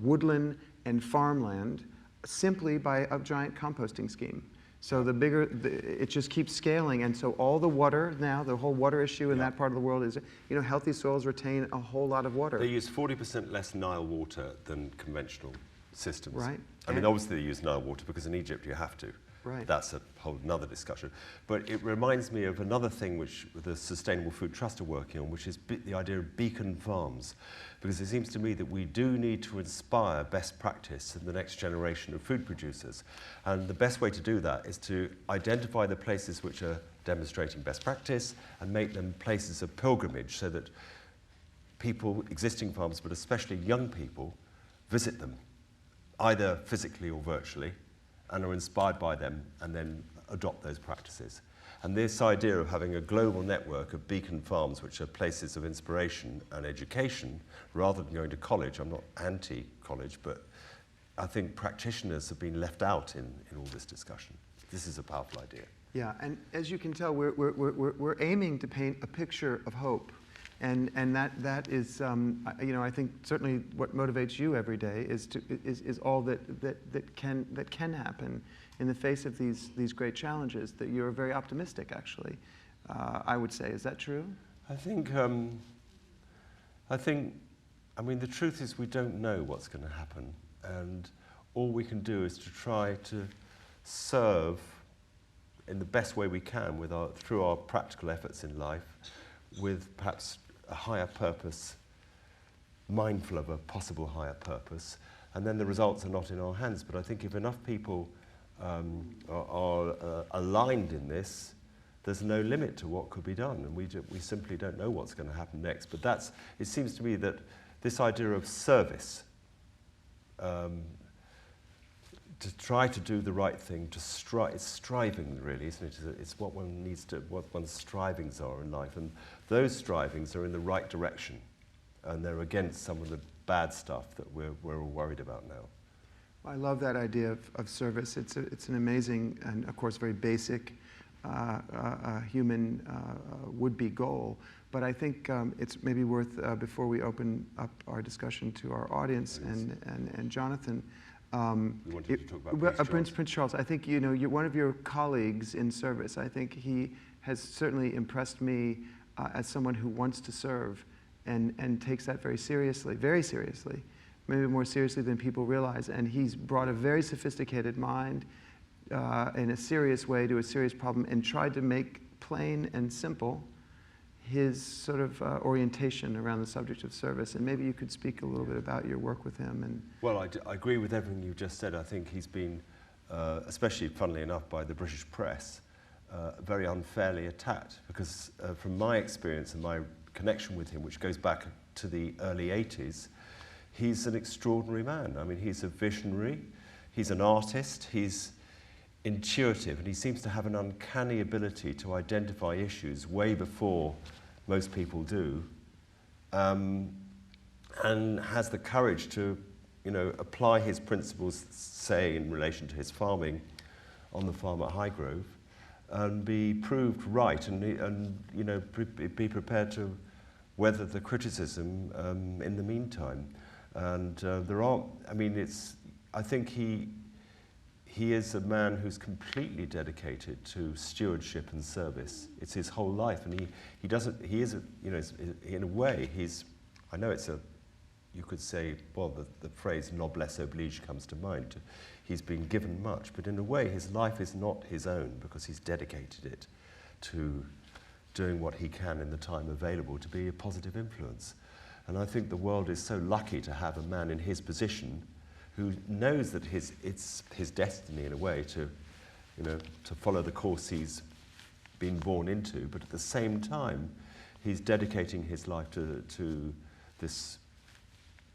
woodland and farmland, simply by a giant composting scheme. So it just keeps scaling, and so all the water now, the whole water issue in that part of the world is, healthy soils retain a whole lot of water. They use 40% less Nile water than conventional systems. Right. I mean, obviously they use Nile water because in Egypt you have to. Right. That's a whole another discussion. But it reminds me of another thing which the Sustainable Food Trust are working on, which is the idea of beacon farms. Because it seems to me that we do need to inspire best practice in the next generation of food producers. And the best way to do that is to identify the places which are demonstrating best practice and make them places of pilgrimage so that people, existing farmers, but especially young people, visit them, either physically or virtually, and are inspired by them and then adopt those practices. And this idea of having a global network of beacon farms, which are places of inspiration and education, rather than going to college. I'm not anti-college, but I think practitioners have been left out in all this discussion. This is a powerful idea. Yeah, and as you can tell, we're aiming to paint a picture of hope. And that is, I think certainly what motivates you every day is all that can happen in the face of these great challenges. That you're very optimistic, actually. I would say, is that true? I think. I mean, the truth is we don't know what's going to happen, and all we can do is to try to serve in the best way we can through our practical efforts in life, with perhaps a higher purpose, mindful of a possible higher purpose, and then the results are not in our hands. But I think if enough people are aligned in this, there's no limit to what could be done, and we simply don't know what's going to happen next. But it seems to me that this idea of service, to try to do the right thing, it's striving really, isn't it? It's what one needs to, what one's strivings are in life, and those strivings are in the right direction, and they're against some of the bad stuff that we're all worried about now. I love that idea of service. It's an amazing and, of course, very basic human would-be goal. But I think it's maybe worth, before we open up our discussion to our audience and Jonathan, We wanted to talk about Prince Charles. I think you're one of your colleagues in service. I think he has certainly impressed me as someone who wants to serve and takes that very seriously, maybe more seriously than people realize. And he's brought a very sophisticated mind in a serious way to a serious problem and tried to make plain and simple his sort of orientation around the subject of service. And maybe you could speak a little bit about your work with him. Well, I agree with everything you just said. I think he's been, especially funnily enough, by the British press, very unfairly attacked, because from my experience and my connection with him, which goes back to the early 80s, he's an extraordinary man. I mean, he's a visionary, he's an artist, he's intuitive, and he seems to have an uncanny ability to identify issues way before most people do, and has the courage to, apply his principles, say, in relation to his farming on the farm at Highgrove, and be proved right, and be prepared to weather the criticism in the meantime. And I think he is a man who's completely dedicated to stewardship and service. It's his whole life, and in a way, I know you could say, well, the phrase noblesse oblige comes to mind. He's been given much, but in a way, his life is not his own because he's dedicated it to doing what he can in the time available to be a positive influence. And I think the world is so lucky to have a man in his position who knows that it's his destiny in a way to follow the course he's been born into, but at the same time, he's dedicating his life to this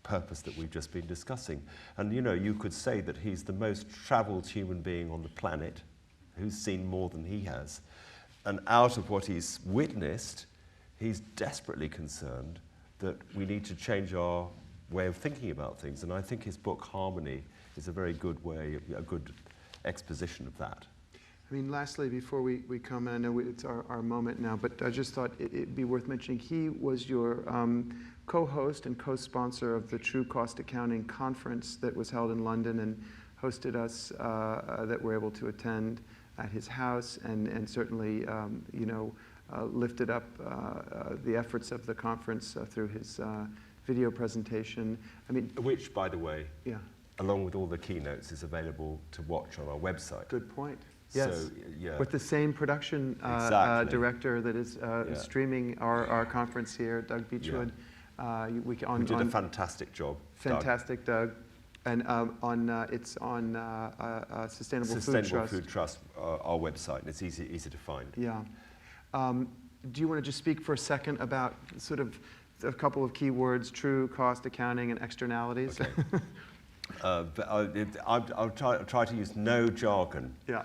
purpose that we've just been discussing. And you could say that he's the most traveled human being on the planet, who's seen more than he has. And out of what he's witnessed, he's desperately concerned that we need to change our way of thinking about things. And I think his book, Harmony, is a very good way, a good exposition of that. I mean, lastly, before we come, and I know it's our moment now, but I just thought it'd be worth mentioning, he was your co-host and co-sponsor of the True Cost Accounting Conference that was held in London, and hosted us that were able to attend at his house, and certainly, lifted up the efforts of the conference through his video presentation. I mean, which, by the way, yeah, along with all the keynotes, is available to watch on our website. Good point. Yes, so, yeah. With the same production Exactly. director that is streaming our conference here, Doug Beechwood. We did a fantastic job. Fantastic, Doug. And it's on Sustainable Food Trust. Our website, and it's easy to find. Yeah. Do you want to just speak for a second about sort of a couple of key words, true cost accounting and externalities? Okay. But I'll try to use no jargon. Yeah.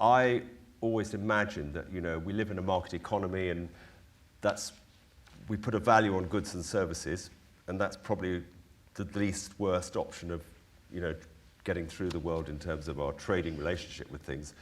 I always imagined that we live in a market economy, and we put a value on goods and services, and that's probably the least worst option of getting through the world in terms of our trading relationship with things.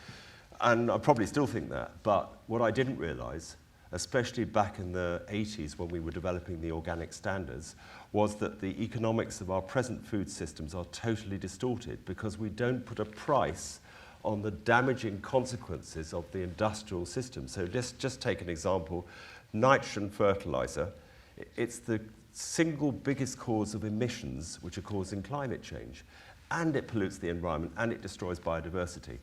And I probably still think that, but what I didn't realize, especially back in the 80s when we were developing the organic standards, was that the economics of our present food systems are totally distorted because we don't put a price on the damaging consequences of the industrial system. So just take an example, nitrogen fertilizer. It's the single biggest cause of emissions which are causing climate change, and it pollutes the environment, and it destroys biodiversity.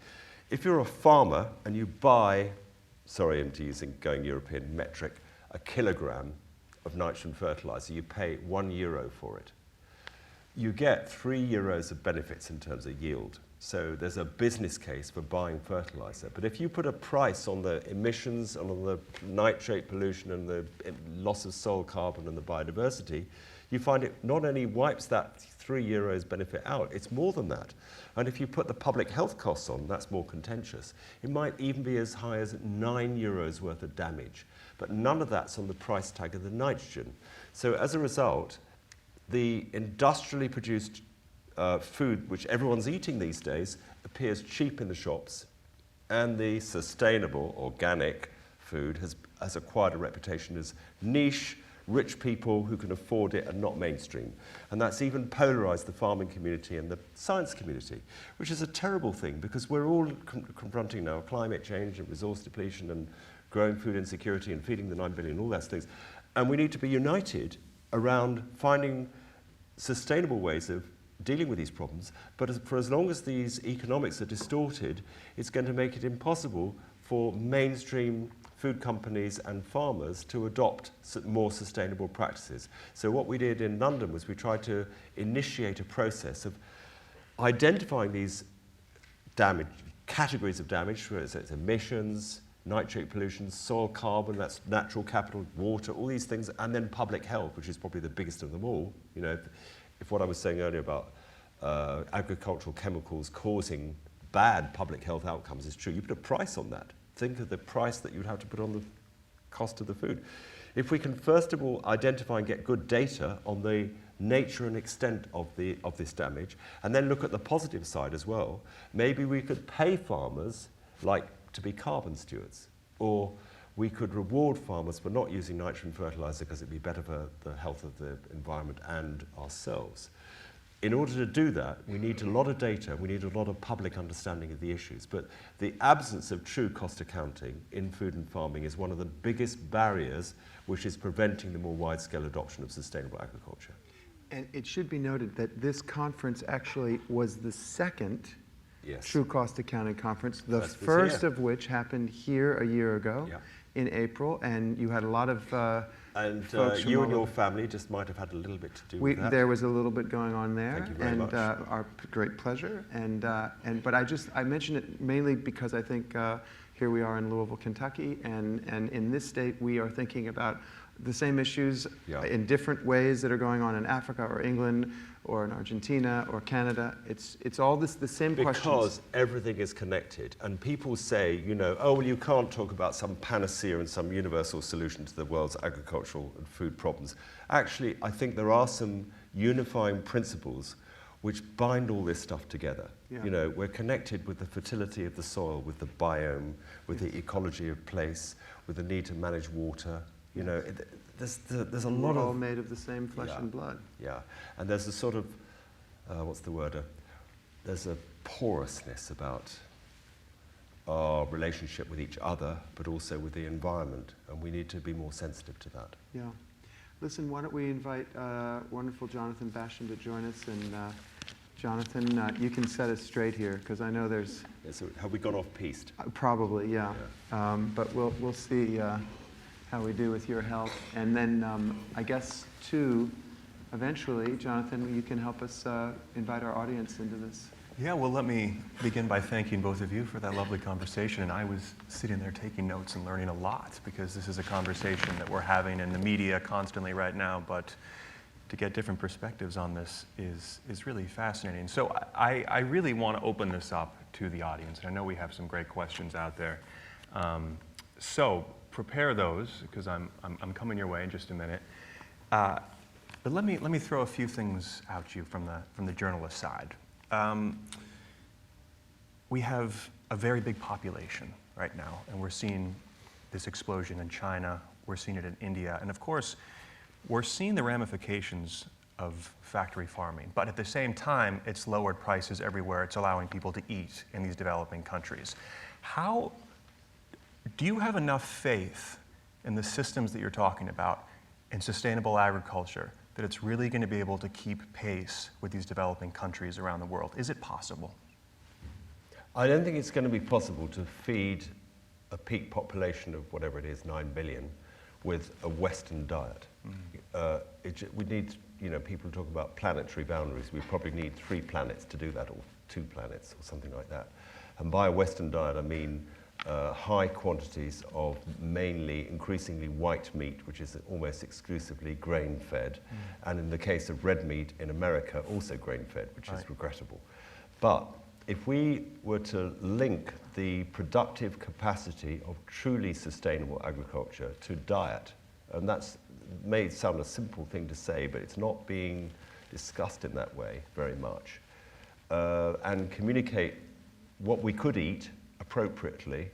If you're a farmer and you buy, sorry, I'm going European metric, a kilogram of nitrogen fertilizer, you pay €1 for it. You get €3 of benefits in terms of yield. So there's a business case for buying fertilizer. But if you put a price on the emissions and on the nitrate pollution and the loss of soil carbon and the biodiversity, you find it not only wipes that €3 benefit out, it's more than that. And if you put the public health costs on, that's more contentious. It might even be as high as €9 worth of damage. But none of that's on the price tag of the nitrogen. So as a result, the industrially produced food, which everyone's eating these days, appears cheap in the shops, and the sustainable, organic food has acquired a reputation as niche, rich people who can afford it and not mainstream. And that's even polarized the farming community and the science community, which is a terrible thing because we're all confronting now climate change and resource depletion and growing food insecurity and feeding the 9 billion, all those things. And we need to be united around finding sustainable ways of dealing with these problems, but for as long as these economics are distorted, it's going to make it impossible for mainstream food companies and farmers to adopt more sustainable practices. So what we did in London was we tried to initiate a process of identifying these categories of damage, whether it's emissions, nitrate pollution, soil carbon, that's natural capital, water, all these things, and then public health, which is probably the biggest of them all. If what I was saying earlier about agricultural chemicals causing bad public health outcomes is true, you put a price on that. Think of the price that you'd have to put on the cost of the food. If we can first of all identify and get good data on the nature and extent of this damage, and then look at the positive side as well, maybe we could pay farmers to be carbon stewards, or we could reward farmers for not using nitrogen fertilizer because it'd be better for the health of the environment and ourselves. In order to do that, we need a lot of data, we need a lot of public understanding of the issues, but the absence of true cost accounting in food and farming is one of the biggest barriers which is preventing the more wide-scale adoption of sustainable agriculture. And it should be noted that this conference actually was the second Yes. True Cost Accounting Conference, the First was first here. of which happened here a year ago Yeah. in April, and you had a lot of And folks from you all and your over. family just might have had a little bit to do with that. There was a little bit going on there, Thank you very and much. our great pleasure. But I mention it mainly because I think here we are in Louisville, Kentucky, and in this state we are thinking about the same issues Yeah. in different ways that are going on in Africa or England or in Argentina or Canada. It's all the same questions. Because everything is connected, and people say, oh, well, you can't talk about some panacea and some universal solution to the world's agricultural and food problems. Actually, I think there are some unifying principles which bind all this stuff together. Yeah. We're connected with the fertility of the soil, with the biome, with the ecology of place, with the need to manage water. There's a lot We're all of... made of the same flesh Yeah. and blood. Yeah, and there's a sort of, what's the word? There's a porousness about our relationship with each other, but also with the environment, and we need to be more sensitive to that. Yeah. Listen, why don't we invite wonderful Jonathan Bastian to join us, and Jonathan, you can set us straight here, because I know there's... Yeah, so have we gone off-piste? Probably, yeah. But we'll see how we do with your help. And then I guess, too, eventually, Jonathan, you can help us invite our audience into this. Yeah, well, let me begin by thanking both of you for that lovely conversation. And I was sitting there taking notes and learning a lot, because this is a conversation that we're having in the media constantly right now. But to get different perspectives on this is really fascinating. So I really want to open this up to the audience. And I know we have some great questions out there. So prepare those, because I'm coming your way in just a minute. But let me throw a few things out to you from the journalist side. We have a very big population right now, and we're seeing this explosion in China. We're seeing it in India, and of course, we're seeing the ramifications of factory farming. But at the same time, it's lowered prices everywhere. It's allowing people to eat in these developing countries. Do you have enough faith in the systems that you're talking about in sustainable agriculture that it's really going to be able to keep pace with these developing countries around the world? Is it possible? I don't think it's going to be possible to feed a peak population of whatever it is, 9 billion, with a Western diet. We need, people talk about planetary boundaries. We probably need 3 planets to do that, or 2 planets, or something like that. And by a Western diet, I mean high quantities of mainly increasingly white meat, which is almost exclusively grain-fed, and in the case of red meat in America, also grain-fed, which is regrettable. But if we were to link the productive capacity of truly sustainable agriculture to diet, and that's may sound a simple thing to say, but it's not being discussed in that way very much, and communicate what we could eat appropriately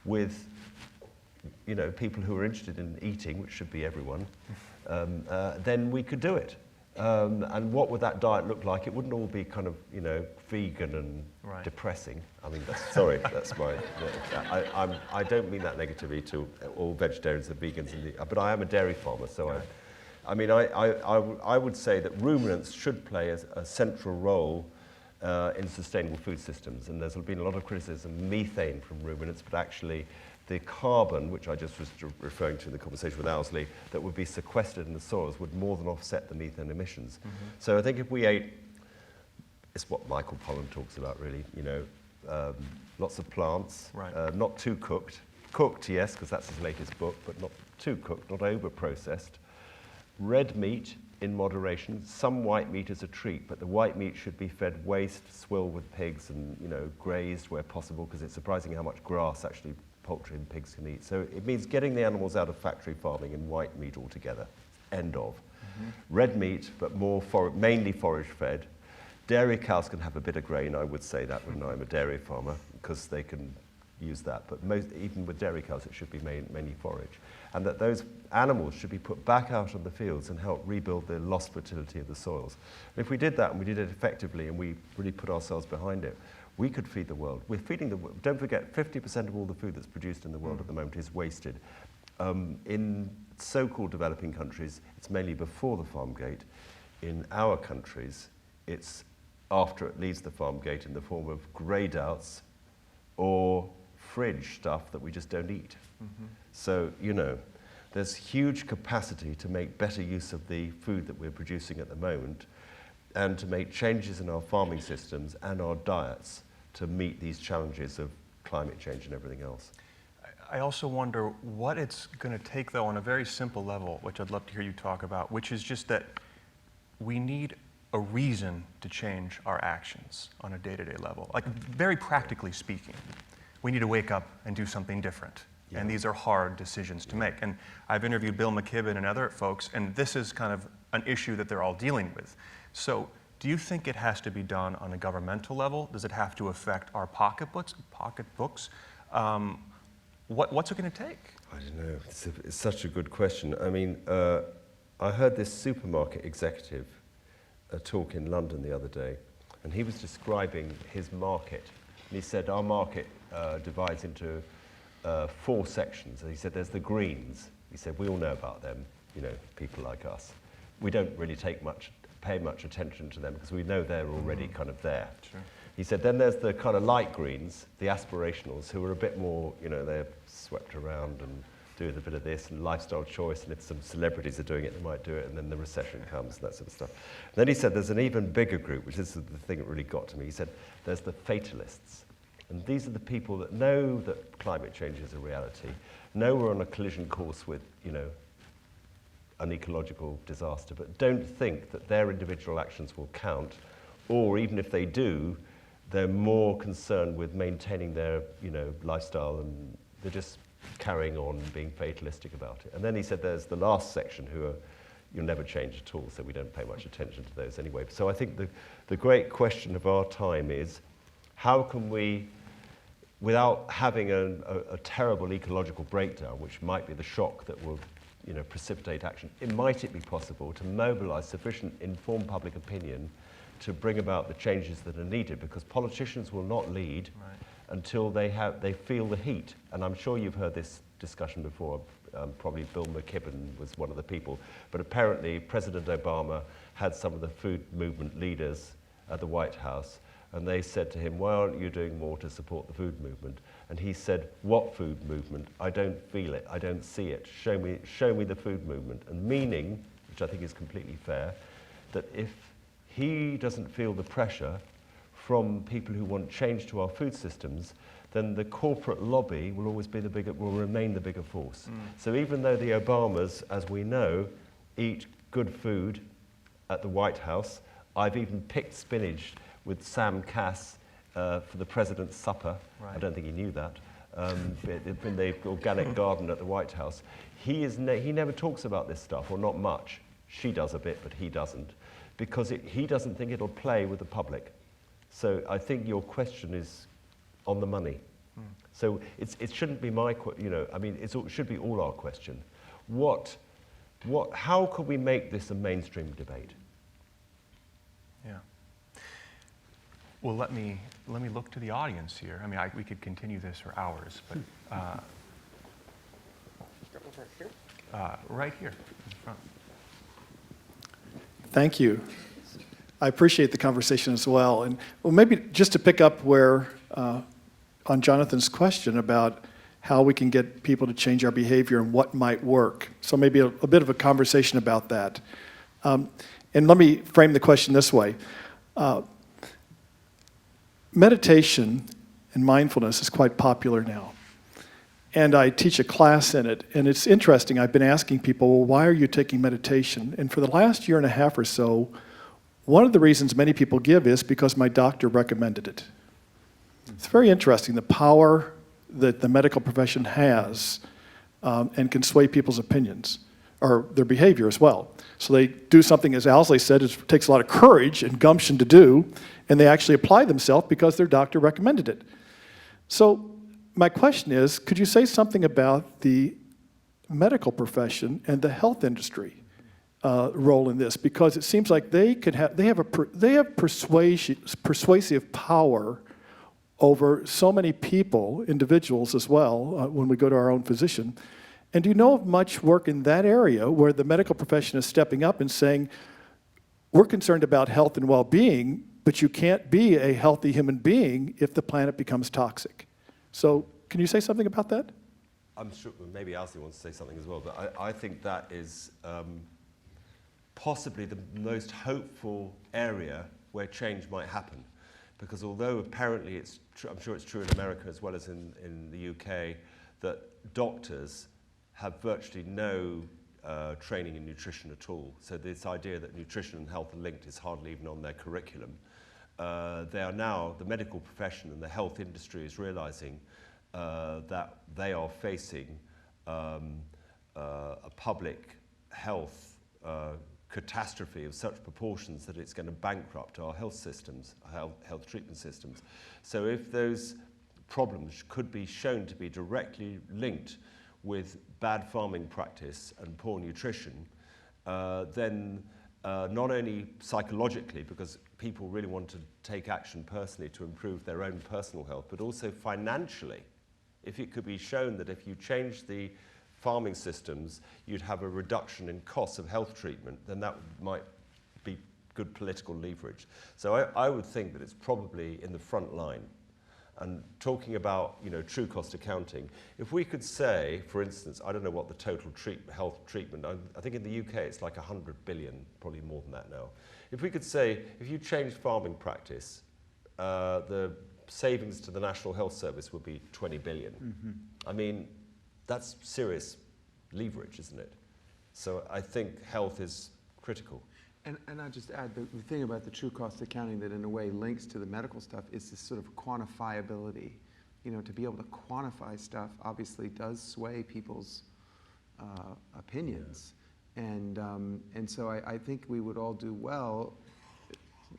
with people who are interested in eating, which should be everyone, then we could do it. And what would that diet look like? It wouldn't all be kind of, vegan and depressing. I mean, that's my... I don't mean that negatively to all vegetarians and vegans, but I am a dairy farmer, so I would say that ruminants should play a central role in sustainable food systems, and there's been a lot of criticism of methane from ruminants, but actually the carbon, which I just was referring to in the conversation with Owsley, that would be sequestered in the soils would more than offset the methane emissions. So I think if we ate, it's what Michael Pollan talks about really, lots of plants, not too cooked. Cooked, yes, because that's his latest book, but not too cooked, not over-processed. Red meat in moderation, some white meat is a treat, but the white meat should be fed waste, swill with pigs, and grazed where possible, because it's surprising how much grass actually poultry and pigs can eat. So it means getting the animals out of factory farming and white meat altogether. End of. Red meat, but mainly forage fed. Dairy cows can have a bit of grain, I would say that when I'm a dairy farmer, because they can use that. But even with dairy cows, it should be mainly forage. And that those animals should be put back out on the fields and help rebuild the lost fertility of the soils. And if we did that, and we did it effectively, and we really put ourselves behind it, we could feed the world. We're feeding the world. Don't forget, 50% of all the food that's produced in the world at the moment is wasted. In so-called developing countries, it's mainly before the farm gate. In our countries, it's after it leaves the farm gate in the form of greyed outs or fridge stuff that we just don't eat. So, you know, there's huge capacity to make better use of the food that we're producing at the moment and to make changes in our farming systems and our diets to meet these challenges of climate change and everything else. I also wonder what it's going to take, though, on a very simple level, which I'd love to hear you talk about, which is just that we need a reason to change our actions on a day-to-day level. Like, very practically speaking, we need to wake up and do something different. Yeah. And these are hard decisions to make. And I've interviewed Bill McKibben and other folks, and this is kind of an issue that they're all dealing with. So do you think it has to be done on a governmental level? Does it have to affect our pocketbooks? What's it going to take? I don't know. It's such a good question. I mean, I heard this supermarket executive talk in London the other day, and he was describing his market. And he said, our market divides into 4 sections. And he said, there's the greens. He said, we all know about them, you know, people like us. We don't really pay much attention to them because we know they're already kind of there. Sure. He said, then there's the kind of light greens, the aspirationals, who are a bit more, you know, they're swept around and doing a bit of this and lifestyle choice, and if some celebrities are doing it, they might do it, and then the recession comes and that sort of stuff. And then he said there's an even bigger group, which is the thing that really got to me. He said there's the fatalists. And these are the people that know that climate change is a reality, know we're on a collision course with, you know, an ecological disaster, but don't think that their individual actions will count, or even if they do, they're more concerned with maintaining their, you know, lifestyle, and they're just carrying on being fatalistic about it. And then he said there's the last section who are, you'll never change at all, so we don't pay much attention to those anyway. So I think the great question of our time is, how can we, without having a terrible ecological breakdown, which might be the shock that will, you know, precipitate action, might it be possible to mobilize sufficient informed public opinion to bring about the changes that are needed? Because politicians will not lead until they feel the heat. And I'm sure you've heard this discussion before. Probably Bill McKibben was one of the people. But apparently President Obama had some of the food movement leaders at the White House, and they said to him, why aren't you doing more to support the food movement? And he said, what food movement? I don't feel it, I don't see it. Show me the food movement. And meaning, which I think is completely fair, that if he doesn't feel the pressure from people who want change to our food systems, then the corporate lobby will always be will remain the bigger force. So even though the Obamas, as we know, eat good food at the White House, I've even picked spinach with Sam Cass for the president's supper. Right. I don't think he knew that. In the organic garden at the White House. He never talks about this stuff, or not much. She does a bit, but he doesn't, because he doesn't think it'll play with the public. So I think your question is on the money. So it shouldn't be my, you know, I mean, it should be all our question. How could we make this a mainstream debate? Yeah. Well, let me look to the audience here. I mean, we could continue this for hours, but Over here. Right here in front. Thank you. I appreciate the conversation as well. And well, maybe just to pick up where on Jonathan's question about how we can get people to change our behavior and what might work. So maybe a bit of a conversation about that. And let me frame the question this way. Meditation and mindfulness is quite popular now. And I teach a class in it. And it's interesting. I've been asking people, well, why are you taking meditation? And for the last year and a half or so, one of the reasons many people give is because my doctor recommended it. It's very interesting, the power that the medical profession has and can sway people's opinions, or their behavior as well. So they do something, as Owsley said, it takes a lot of courage and gumption to do, and they actually apply themselves because their doctor recommended it. So my question is, could you say something about the medical profession and the health industry role in this? Because it seems like they have persuasive power over so many people, individuals as well, when we go to our own physician. And do you know of much work in that area where the medical profession is stepping up and saying, we're concerned about health and well-being, But you can't be a healthy human being if the planet becomes toxic. So can you say something about that? I'm sure maybe Owsley wants to say something as well, but I think that is possibly the most hopeful area where change might happen. Because although apparently I'm sure it's true in America as well as in the UK, that doctors have virtually no training in nutrition at all. So this idea that nutrition and health are linked is hardly even on their curriculum. They are now, the medical profession and the health industry is realizing that they are facing a public health catastrophe of such proportions that it's going to bankrupt our health systems, health treatment systems. So if those problems could be shown to be directly linked with bad farming practice and poor nutrition, then not only psychologically, because people really want to take action personally to improve their own personal health, but also financially. If it could be shown that if you change the farming systems, you'd have a reduction in costs of health treatment, then that might be good political leverage. So I would think that it's probably in the front line. And talking about, true cost accounting, if we could say, for instance, I don't know what the total health treatment, I think in the UK it's like 100 billion, probably more than that now. If we could say, if you changed farming practice, the savings to the National Health Service would be 20 billion. Mm-hmm. I mean, that's serious leverage, isn't it? So I think health is critical. And I'll just add, the thing about the true cost accounting that in a way links to the medical stuff is this sort of quantifiability. To be able to quantify stuff obviously does sway people's opinions. Yeah. And so I think we would all do well,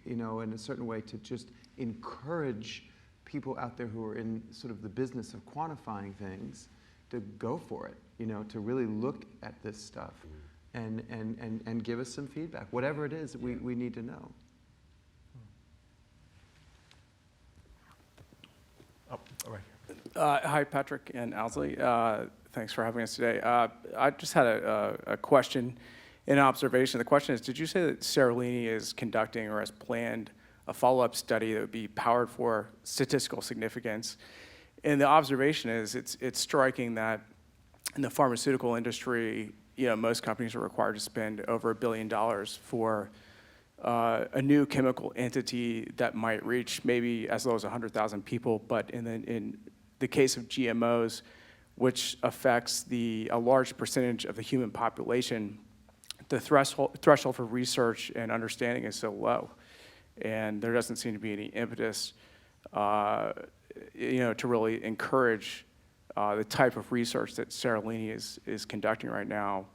in a certain way to just encourage people out there who are in sort of the business of quantifying things to go for it, to really look at this stuff. Mm-hmm. And give us some feedback, whatever it is we need to know. Oh, all right. Hi, Patrick and Owsley. Thanks for having us today. I just had a question and an observation. The question is, did you say that Seralini is conducting or has planned a follow-up study that would be powered for statistical significance? And the observation is, it's striking that in the pharmaceutical industry, most companies are required to spend over $1 billion for a new chemical entity that might reach maybe as low as 100,000 people. But in the case of GMOs, which affects a large percentage of the human population, the threshold for research and understanding is so low. And there doesn't seem to be any impetus to really encourage the type of research that Seralini is conducting right now,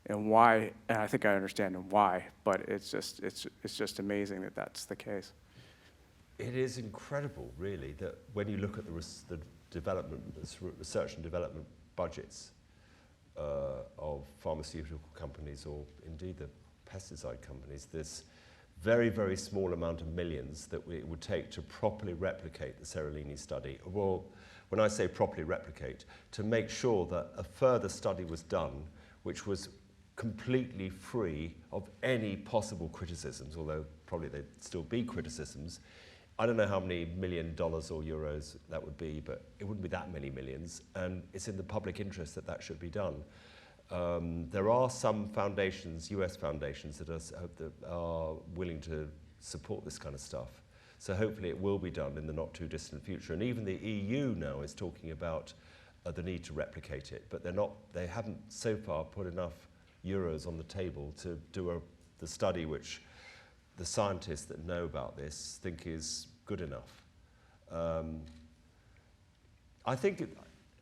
and why. And I think I understand why, but it's just amazing that that's the case. It is incredible, really, that when you look at the research and development budgets of pharmaceutical companies, or indeed the pesticide companies, this very, very small amount of millions that it would take to properly replicate the Seralini study. Well, when I say properly replicate, to make sure that a further study was done which was completely free of any possible criticisms, although probably there'd still be criticisms. I don't know how many $1 million or euros that would be, but it wouldn't be that many millions, and it's in the public interest that should be done. There are some foundations, US foundations, that are willing to support this kind of stuff. So hopefully it will be done in the not too distant future. And even the EU now is talking about the need to replicate it, but they haven't so far put enough euros on the table to do the study which the scientists that know about this think is good enough. I think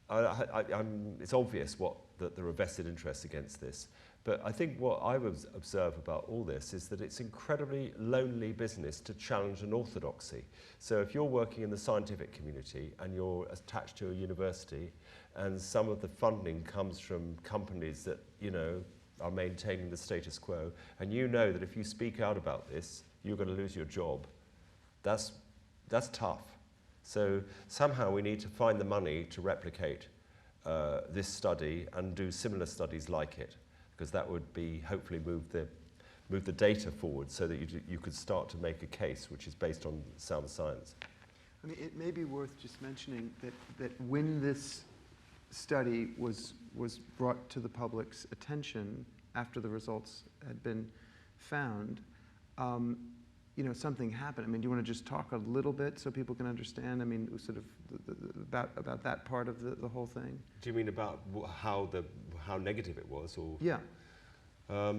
it's obvious that there are vested interests against this, but I think what I would observe about all this is that it's incredibly lonely business to challenge an orthodoxy. So if you're working in the scientific community and you're attached to a university, and some of the funding comes from companies that are maintaining the status quo, and you know that if you speak out about this, you're going to lose your job, that's tough. So somehow we need to find the money to replicate this study and do similar studies like it, because that would hopefully move the move the data forward so that you could start to make a case which is based on sound science. I mean, it may be worth just mentioning that when this study was brought to the public's attention after the results had been found, you know, something happened. I mean, do you want to just talk a little bit so people can understand? I mean, sort of about that part of the whole thing. Do you mean about how negative it was, or? Yeah. I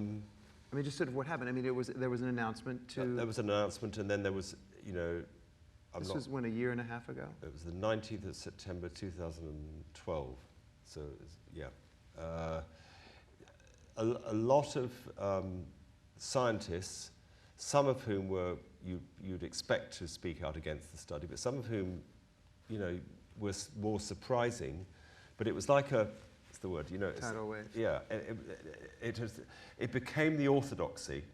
mean, just sort of what happened. I mean, there was an announcement to. There was an announcement, and then there was, you know. This was when, a year and a half ago? It was the 19th of September 2012. So, yeah. A lot of scientists, some of whom were you'd expect to speak out against the study, but some of whom, you know, were more surprising. But it was like what's the word? You know, tidal wave. Yeah. It became the orthodoxy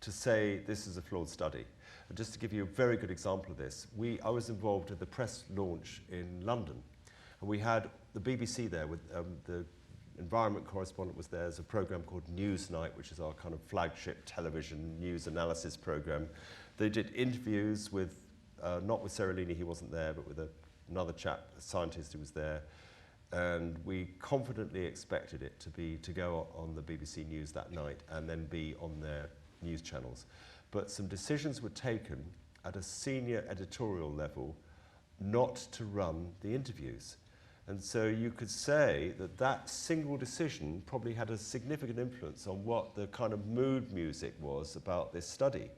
to say this is a flawed study. And just to give you a very good example of this, I was involved in the press launch in London, and we had the BBC there with the environment correspondent was there. There's a program called Newsnight, which is our kind of flagship television news analysis program. They did interviews with, not with Seralini, he wasn't there, but with another chap, a scientist who was there. And we confidently expected it to go on the BBC News that night and then be on their news channels. But some decisions were taken at a senior editorial level not to run the interviews. And so you could say that single decision probably had a significant influence on what the kind of mood music was about this study.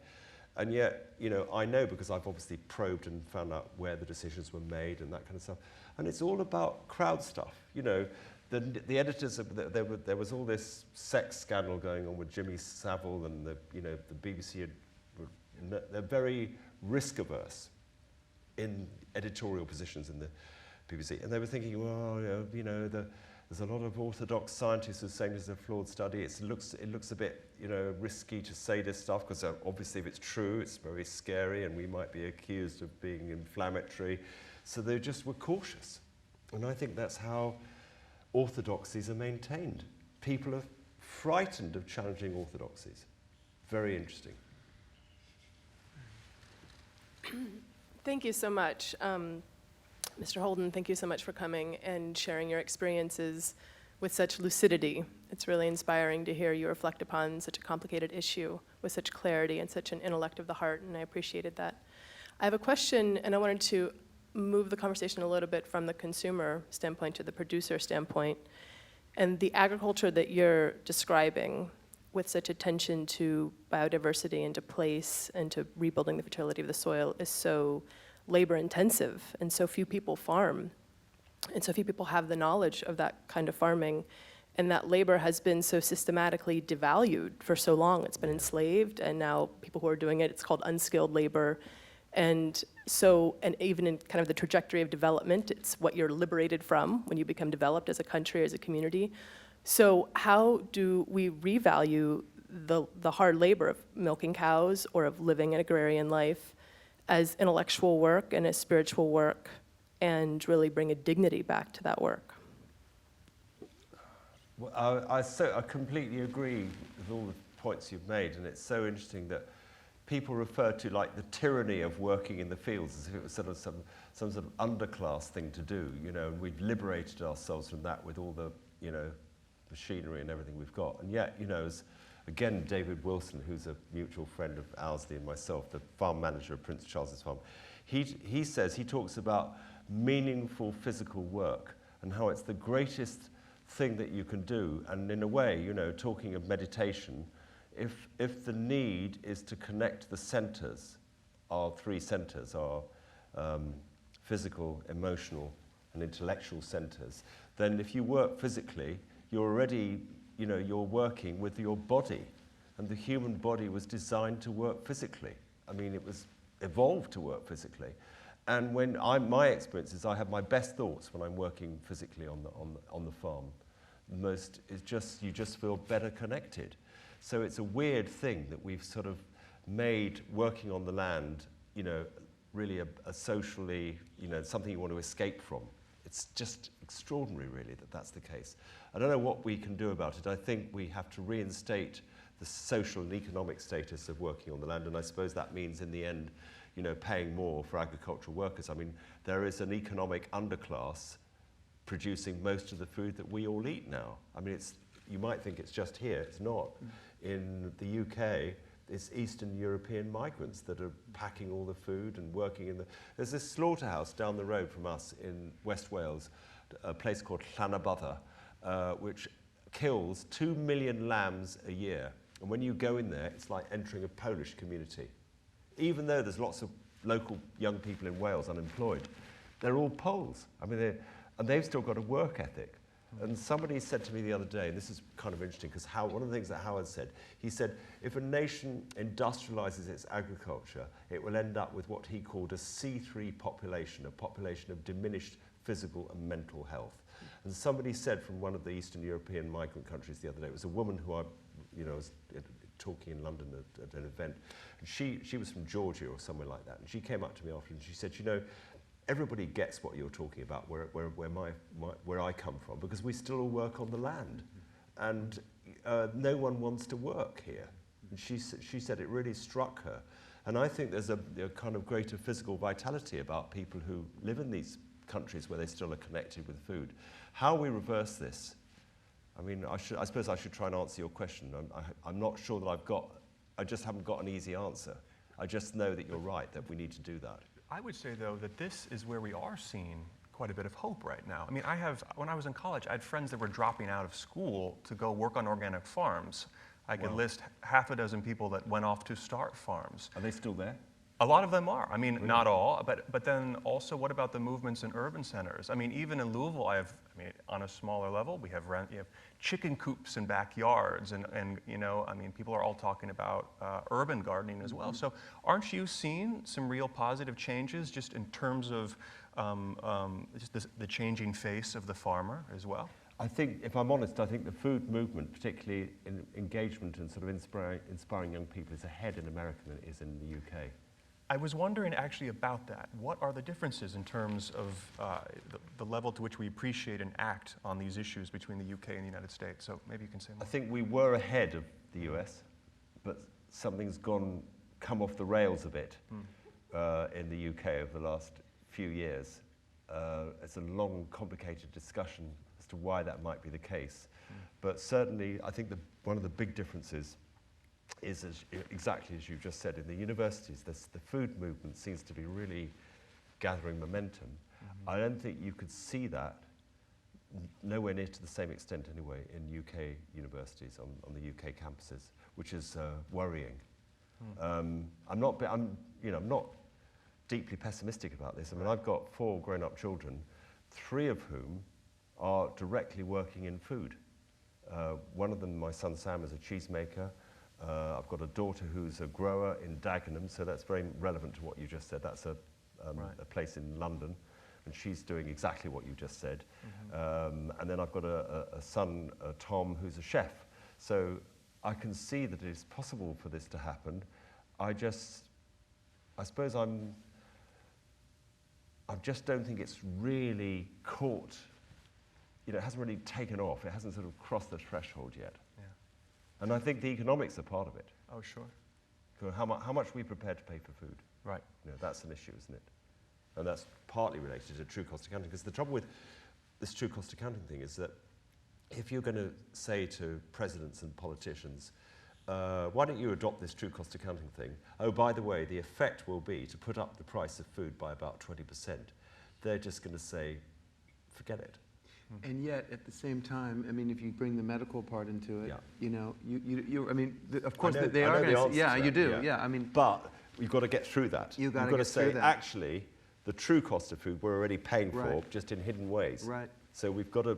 And yet, you know, I know because I've obviously probed and found out where the decisions were made and that kind of stuff. And it's all about crowd stuff. You know, the editors, there was all this sex scandal going on with Jimmy Savile, and the BBC they're very risk averse in editorial positions in the BBC, and they were thinking, well, you know, there's a lot of orthodox scientists who are saying this is a flawed study. It looks a bit, you know, risky to say this stuff because obviously if it's true, it's very scary, and we might be accused of being inflammatory. So they just were cautious, and I think that's how orthodoxies are maintained. People are frightened of challenging orthodoxies. Very interesting. Thank you so much. Mr. Holden, thank you so much for coming and sharing your experiences with such lucidity. It's really inspiring to hear you reflect upon such a complicated issue with such clarity and such an intellect of the heart, and I appreciated that. I have a question, and I wanted to move the conversation a little bit from the consumer standpoint to the producer standpoint. And the agriculture that you're describing with such attention to biodiversity and to place and to rebuilding the fertility of the soil is so labor intensive, and so few people farm, and so few people have the knowledge of that kind of farming, and that labor has been so systematically devalued for so long. It's been enslaved, and now people who are doing it, it's called unskilled labor. And so, and even in kind of the trajectory of development, it's what you're liberated from when you become developed as a country, as a community. So how do we revalue the hard labor of milking cows or of living an agrarian life as intellectual work and as spiritual work, and really bring a dignity back to that work? Well, I completely agree with all the points you've made, and it's so interesting that people refer to like the tyranny of working in the fields as if it was sort of some sort of underclass thing to do, you know, and we've liberated ourselves from that with all the, you know, machinery and everything we've got. And yet, you know, as again, David Wilson, who's a mutual friend of Owsley and myself, the farm manager of Prince Charles's farm, he says, he talks about meaningful physical work and how it's the greatest thing that you can do. And in a way, you know, talking of meditation, if the need is to connect the centers, our three centers, our physical, emotional, and intellectual centers, then if you work physically, you're already, you know, you're working with your body, and the human body was designed to work physically. I mean, it was evolved to work physically. And when my experience is I have my best thoughts when I'm working physically on the farm. You just feel better connected. So it's a weird thing that we've sort of made working on the land, you know, really a socially, you know, something you want to escape from. It's just extraordinary, really, that that's the case. I don't know what we can do about it. I think we have to reinstate the social and economic status of working on the land, and I suppose that means in the end, you know, paying more for agricultural workers. I mean, there is an economic underclass producing most of the food that we all eat now. I mean, you might think it's just here, it's not. In the UK, it's Eastern European migrants that are packing all the food and working in the... There's this slaughterhouse down the road from us in West Wales, a place called Llanybother, which kills 2 million lambs a year. And when you go in there, it's like entering a Polish community. Even though there's lots of local young people in Wales unemployed, they're all Poles. I mean, they've still got a work ethic. And somebody said to me the other day, and this is kind of interesting, because one of the things that Howard said, he said, if a nation industrializes its agriculture, it will end up with what he called a C3 population, a population of diminished physical and mental health. And somebody said from one of the Eastern European migrant countries the other day, it was a woman who I was talking in London at an event, and she was from Georgia or somewhere like that, and she came up to me after and she said, you know, everybody gets what you're talking about where I come from, because we still all work on the land, and no one wants to work here. And she said it really struck her. And I think there's a kind of greater physical vitality about people who live in these countries where they still are connected with food. How we reverse this? I mean, I suppose I should try and answer your question. I'm not sure that I just haven't got an easy answer. I just know that you're right, that we need to do that. I would say, though, that this is where we are seeing quite a bit of hope right now. I mean, when I was in college, I had friends that were dropping out of school to go work on organic farms. I could list half a dozen people that went off to start farms. Are they still there? A lot of them are. I mean, not all, but then also, what about the movements in urban centers? I mean, even in Louisville, on a smaller level, you have chicken coops in backyards, and you know, I mean, people are all talking about urban gardening as well. So, aren't you seeing some real positive changes just in terms of just the changing face of the farmer as well? I think, if I'm honest, I think the food movement, particularly in engagement and sort of inspiring young people, is ahead in America than it is in the UK. I was wondering actually about that. What are the differences in terms of the level to which we appreciate and act on these issues between the UK and the United States? So maybe you can say more. I think we were ahead of the US, but something's come off the rails a bit in the UK over the last few years. It's a long, complicated discussion as to why that might be the case. But certainly, I think one of the big differences is exactly as you've just said. In the universities, the food movement seems to be really gathering momentum. I don't think you could see that, nowhere near to the same extent anyway, in UK universities, on the UK campuses, which is worrying. I'm not deeply pessimistic about this. I mean, I've got 4 grown-up children, 3 of whom are directly working in food. One of them, my son Sam, is a cheesemaker. I've got a daughter who's a grower in Dagenham, so that's very relevant to what you just said. That's a place in London, and she's doing exactly what you just said. And then I've got a son, Tom, who's a chef. So I can see that it is possible for this to happen. I suppose I just don't think it's really caught, it hasn't really taken off. It hasn't sort of crossed the threshold yet. And I think the economics are part of it. Oh, sure. So how much are we prepared to pay for food? Right. That's an issue, isn't it? And that's partly related to true cost accounting, because the trouble with this true cost accounting thing is that if you're going to say to presidents and politicians, why don't you adopt this true cost accounting thing? Oh, by the way, the effect will be to put up the price of food by about 20%. They're just going to say, forget it. And yet, at the same time, I mean, if you bring the medical part into it, I mean, of course, they are going to say, yeah, you do, I mean. But you've got to get through that. You've got to say, actually, the true cost of food we're already paying for, just in hidden ways. Right. So we've got to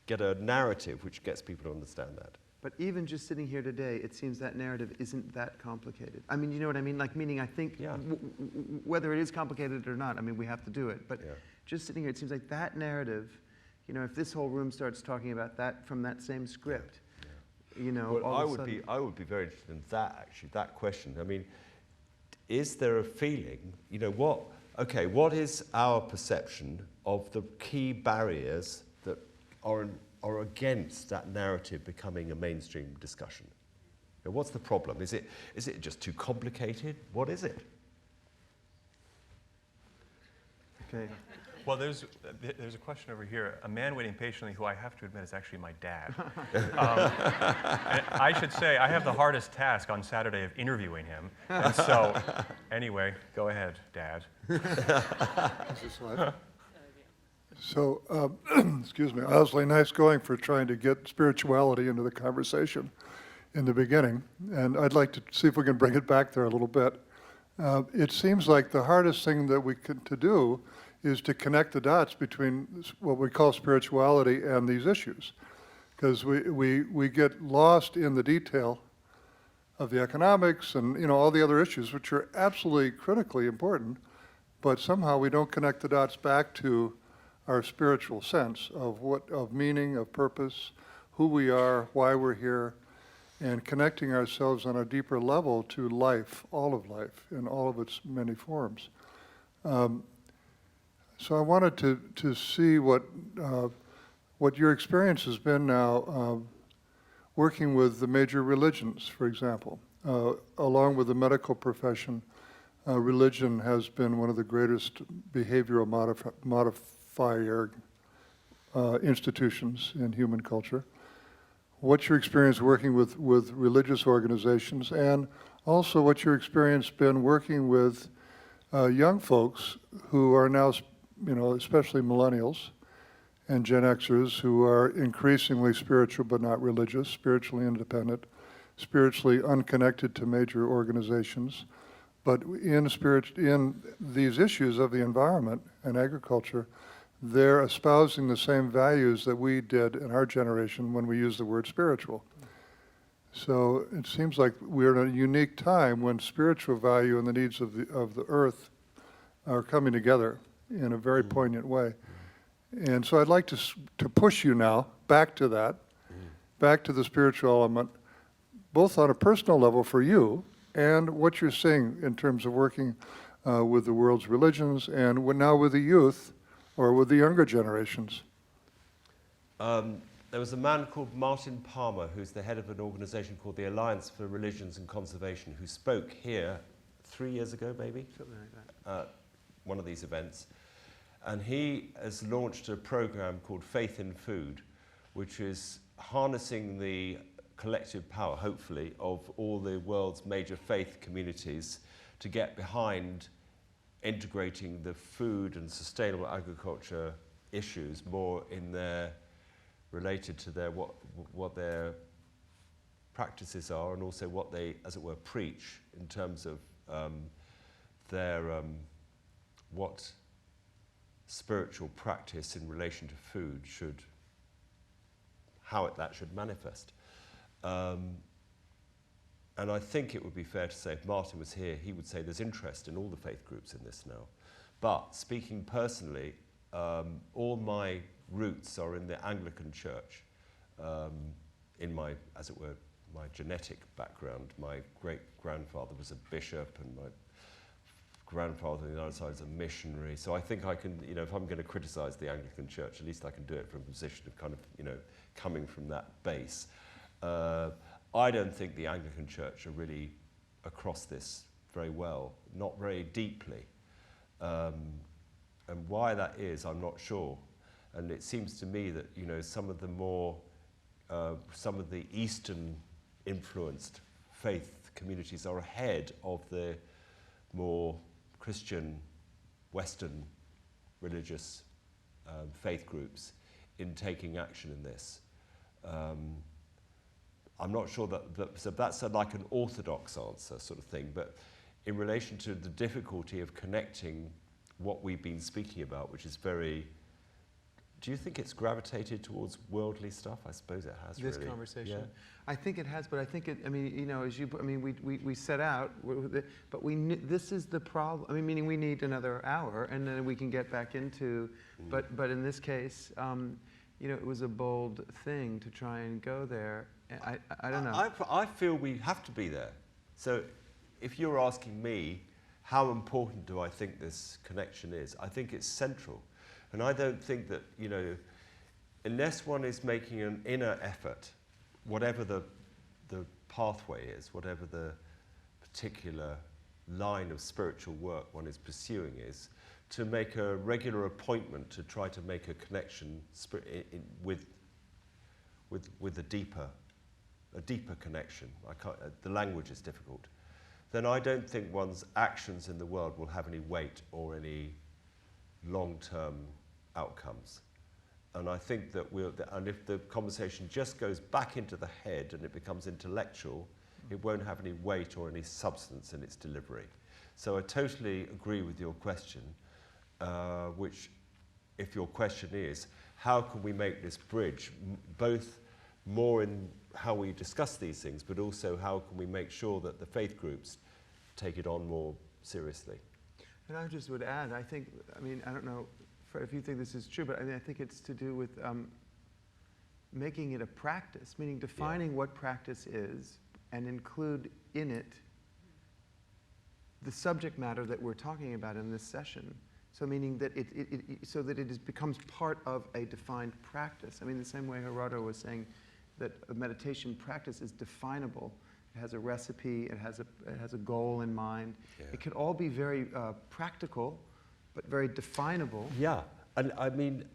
get a narrative which gets people to understand that. But even just sitting here today, it seems that narrative isn't that complicated. I mean, you know what I mean? Like, meaning I think whether it is complicated or not, I mean, we have to do it. But just sitting here, it seems like that narrative, if this whole room starts talking about that from that same script, Well, all I of a would sudden, be very interested in that, actually, that question. I mean, is there a feeling, what is our perception of the key barriers that are against that narrative becoming a mainstream discussion? know, what's the problem? Is it just too complicated? What is it? Okay. Well, there's a question over here. A man waiting patiently, who I have to admit is actually my dad. And I should say I have the hardest task on Saturday of interviewing him. And so, anyway, go ahead, Dad. So, excuse me, Owsley, nice going for trying to get spirituality into the conversation in the beginning. And I'd like to see if we can bring it back there a little bit. It seems like the hardest thing that we can to do is to connect the dots between what we call spirituality and these issues. Because we get lost in the detail of the economics and, you know, all the other issues, which are absolutely critically important, but somehow we don't connect the dots back to our spiritual sense of meaning, of purpose, who we are, why we're here, and connecting ourselves on a deeper level to life, in all of its many forms. So I wanted to see what your experience has been now working with the major religions, for example. Along with the medical profession, religion has been one of the greatest behavioral modifier institutions in human culture. What's your experience working with religious organizations, and also what's your experience been working with young folks who are now, you know, especially millennials and Gen Xers who are increasingly spiritual but not religious, spiritually independent, spiritually unconnected to major organizations, but in these issues of the environment and agriculture, they're espousing the same values that we did in our generation when we used the word spiritual. So it seems like we're in a unique time when spiritual value and the needs of the earth are coming together in a very poignant way. And so I'd like to push you now back to that, back to the spiritual element, both on a personal level for you and what you're seeing in terms of working with the world's religions and now with the youth or with the younger generations. There was a man called Martin Palmer, who's the head of an organization called the Alliance for Religions and Conservation, who spoke here 3 years ago, maybe? Something like that. One of these events. And he has launched a program called Faith in Food, which is harnessing the collective power, hopefully, of all the world's major faith communities to get behind integrating the food and sustainable agriculture issues more in their related to their what their practices are, and also what they, as it were, preach in terms of their what spiritual practice in relation to food should, that should manifest. And I think it would be fair to say, if Martin was here, he would say there's interest in all the faith groups in this now. But speaking personally, all my roots are in the Anglican Church, in my, as it were, my genetic background. My great-grandfather was a bishop, and my grandfather on the other side is a missionary. So I think I can, you know, if I'm going to criticize the Anglican Church, at least I can do it from a position of kind of, you know, coming from that base. I don't think the Anglican Church are really across this very well, not very deeply. And why that is, I'm not sure. And it seems to me that, you know, some of the Eastern influenced faith communities are ahead of the more Christian, Western religious faith groups in taking action in this. I'm not sure so that's like an orthodox answer sort of thing, but in relation to the difficulty of connecting what we've been speaking about, which is very, do you think it's gravitated towards worldly stuff? I suppose it has, This really. conversation? Yeah. I think it has, but I think it, I mean, you know, we set out, but this is the problem. I mean, meaning we need another hour, and then we can get back into, but in this case, you know, it was a bold thing to try and go there. I don't know. I feel we have to be there. So if you're asking me, how important do I think this connection is? I think it's central. And I don't think that, you know, unless one is making an inner effort, whatever the pathway is, whatever the particular line of spiritual work one is pursuing is, to make a regular appointment to try to make a connection with a deeper connection. The language is difficult. Then I don't think one's actions in the world will have any weight or any long-term outcomes. And I think that and if the conversation just goes back into the head and it becomes intellectual, it won't have any weight or any substance in its delivery. So I totally agree with your question, which, if your question is, how can we make this bridge, both more in how we discuss these things, but also how can we make sure that the faith groups take it on more seriously? And I just would add, I don't know, Fred, if you think this is true, but I think it's to do with making it a practice, meaning defining what practice is and include in it the subject matter that we're talking about in this session. So meaning that it becomes part of a defined practice. I mean, the same way Gerardo was saying that a meditation practice is definable. It has a recipe, it has a goal in mind. Yeah. It could all be very practical, but very definable. Yeah, and I mean,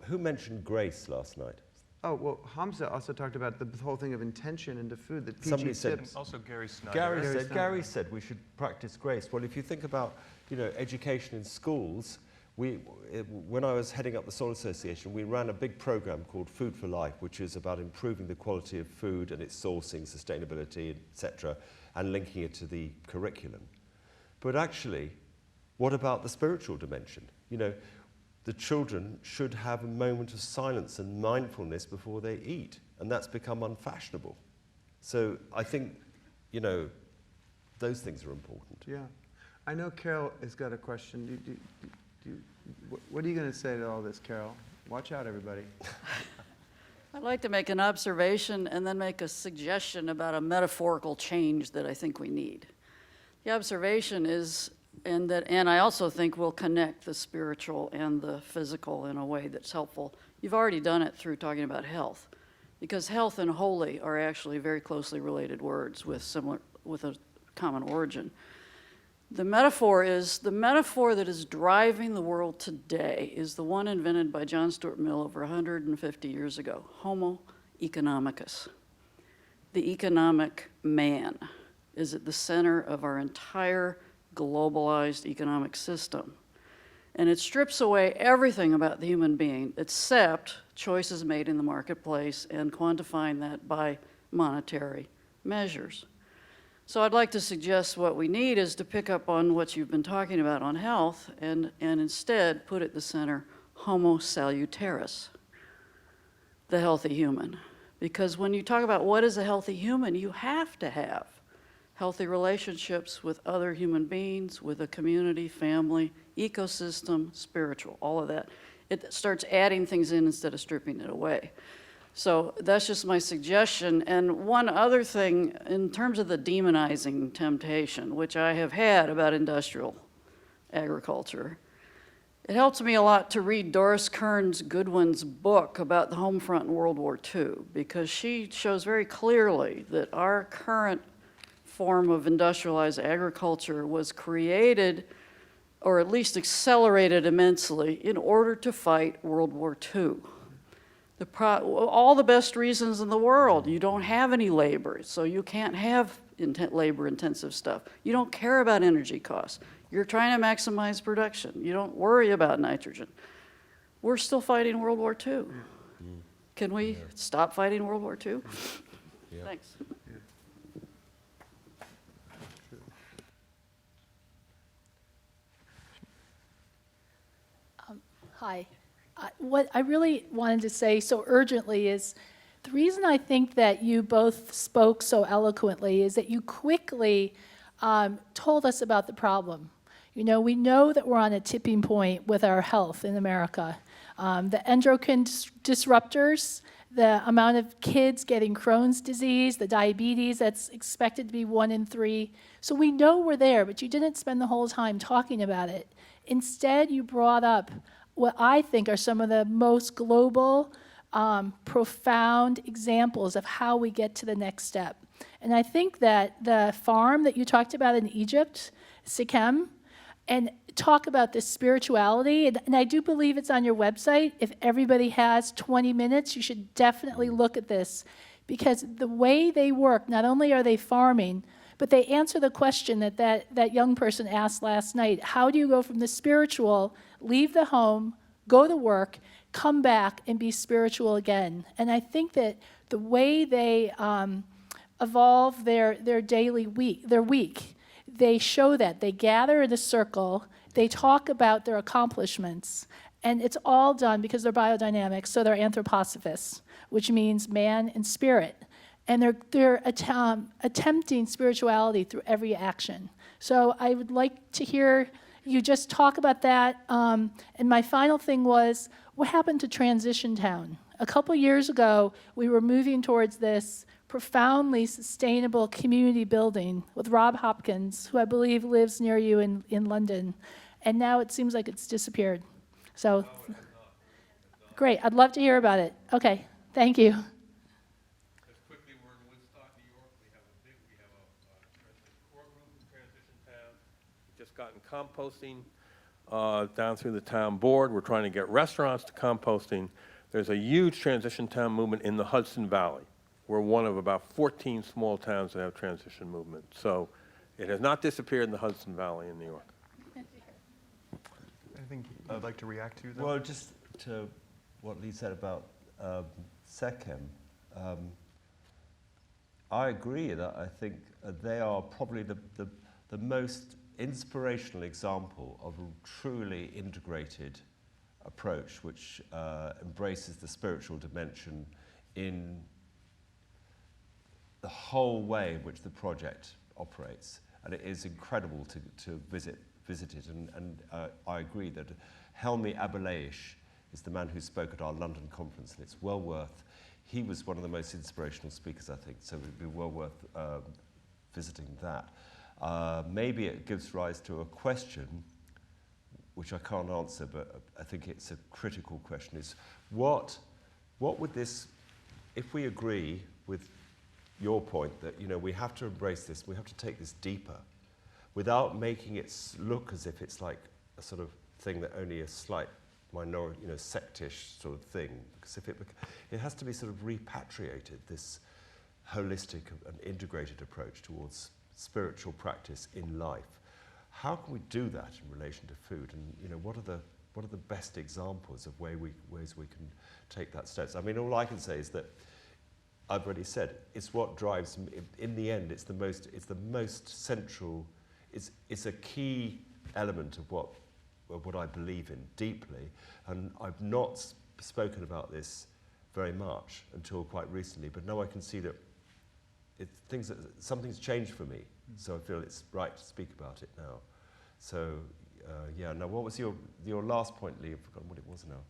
who mentioned grace last night? Oh, well, Hamza also talked about the whole thing of intention into food, that PG Somebody said, tips. Also Gary Snyder. Gary said we should practice grace. Well, if you think about, education in schools, when I was heading up the Soil Association, we ran a big program called Food for Life, which is about improving the quality of food and its sourcing, sustainability, etc., and linking it to the curriculum. But actually, what about the spiritual dimension? The children should have a moment of silence and mindfulness before they eat, and that's become unfashionable. So I think, those things are important. Yeah. I know Carol has got a question. What are you going to say to all this, Carol? Watch out, everybody. I'd like to make an observation and then make a suggestion about a metaphorical change that I think we need. The observation is, and I also think we'll connect the spiritual and the physical in a way that's helpful. You've already done it through talking about health, because health and holy are actually very closely related words with a common origin. The metaphor that is driving the world today is the one invented by John Stuart Mill over 150 years ago, Homo economicus. The economic man is at the center of our entire globalized economic system. And it strips away everything about the human being except choices made in the marketplace and quantifying that by monetary measures. So I'd like to suggest what we need is to pick up on what you've been talking about on health and instead put at the center Homo salutaris, the healthy human. Because when you talk about what is a healthy human, you have to have healthy relationships with other human beings, with a community, family, ecosystem, spiritual, all of that. It starts adding things in instead of stripping it away. So that's just my suggestion. And one other thing, in terms of the demonizing temptation, which I have had about industrial agriculture, it helps me a lot to read Doris Kearns Goodwin's book about the home front in World War II, because she shows very clearly that our current form of industrialized agriculture was created, or at least accelerated immensely, in order to fight World War II. All the best reasons in the world. You don't have any labor, so you can't have labor-intensive stuff. You don't care about energy costs. You're trying to maximize production. You don't worry about nitrogen. We're still fighting World War II. Can we stop fighting World War II? Yeah. Thanks. Hi. What I really wanted to say so urgently is the reason I think that you both spoke so eloquently is that you quickly told us about the problem. We know that we're on a tipping point with our health in America. The endocrine disruptors, the amount of kids getting Crohn's disease, the diabetes that's expected to be 1 in 3. So we know we're there, but you didn't spend the whole time talking about it. Instead, you brought up what I think are some of the most global profound examples of how we get to the next step. And I think that the farm that you talked about in Egypt, Sikhem, and talk about this spirituality, and I do believe it's on your website. If everybody has 20 minutes, you should definitely look at this, because the way they work, not only are they farming, but they answer the question that young person asked last night. How do you go from the spiritual, leave the home, go to work, come back and be spiritual again? And I think that the way they evolve their week, they show that. They gather in a circle, they talk about their accomplishments, and it's all done because they're biodynamics, so they're anthroposophists, which means man and spirit. And they're attempting spirituality through every action. So I would like to hear you just talk about that. And my final thing was, what happened to Transition Town? A couple years ago, we were moving towards this profoundly sustainable community building with Rob Hopkins, who I believe lives near you in London. And now it seems like it's disappeared. So, great. I'd love to hear about it. Okay, thank you. Just quickly, we're in Woodstock, New York. We have a core group in Transition Town. We've just gotten composting down through the town board. We're trying to get restaurants to composting. There's a huge Transition Town movement in the Hudson Valley. We're one of about 14 small towns that have transition movement. So it has not disappeared in the Hudson Valley in New York. Anything I'd like to react to, though? Well, just to what Lee said about Sikhem, I agree that I think they are probably the most inspirational example of a truly integrated approach which embraces the spiritual dimension in the whole way in which the project operates. And it is incredible to visit it. And I agree that Helmi Abeleish is the man who spoke at our London conference, and it's well worth. He was one of the most inspirational speakers, I think, so it would be well worth visiting that. Maybe it gives rise to a question, which I can't answer, but I think it's a critical question, is what would this, if we agree with your point that, we have to embrace this, we have to take this deeper, without making it look as if it's like a sort of thing that only a slight minority, sectish sort of thing, because if it has to be sort of repatriated, this holistic and integrated approach towards spiritual practice in life. How can we do that in relation to food? And what are the best examples of ways we can take that steps? I mean, all I can say is that I've already said it's what drives. In the end, it's the most central. It's a key element of what I believe in deeply, and I've not spoken about this very much until quite recently. But now I can see that something's changed for me, so I feel it's right to speak about it now. So yeah. Now, what was your last point, Lee? I've forgotten what it was now.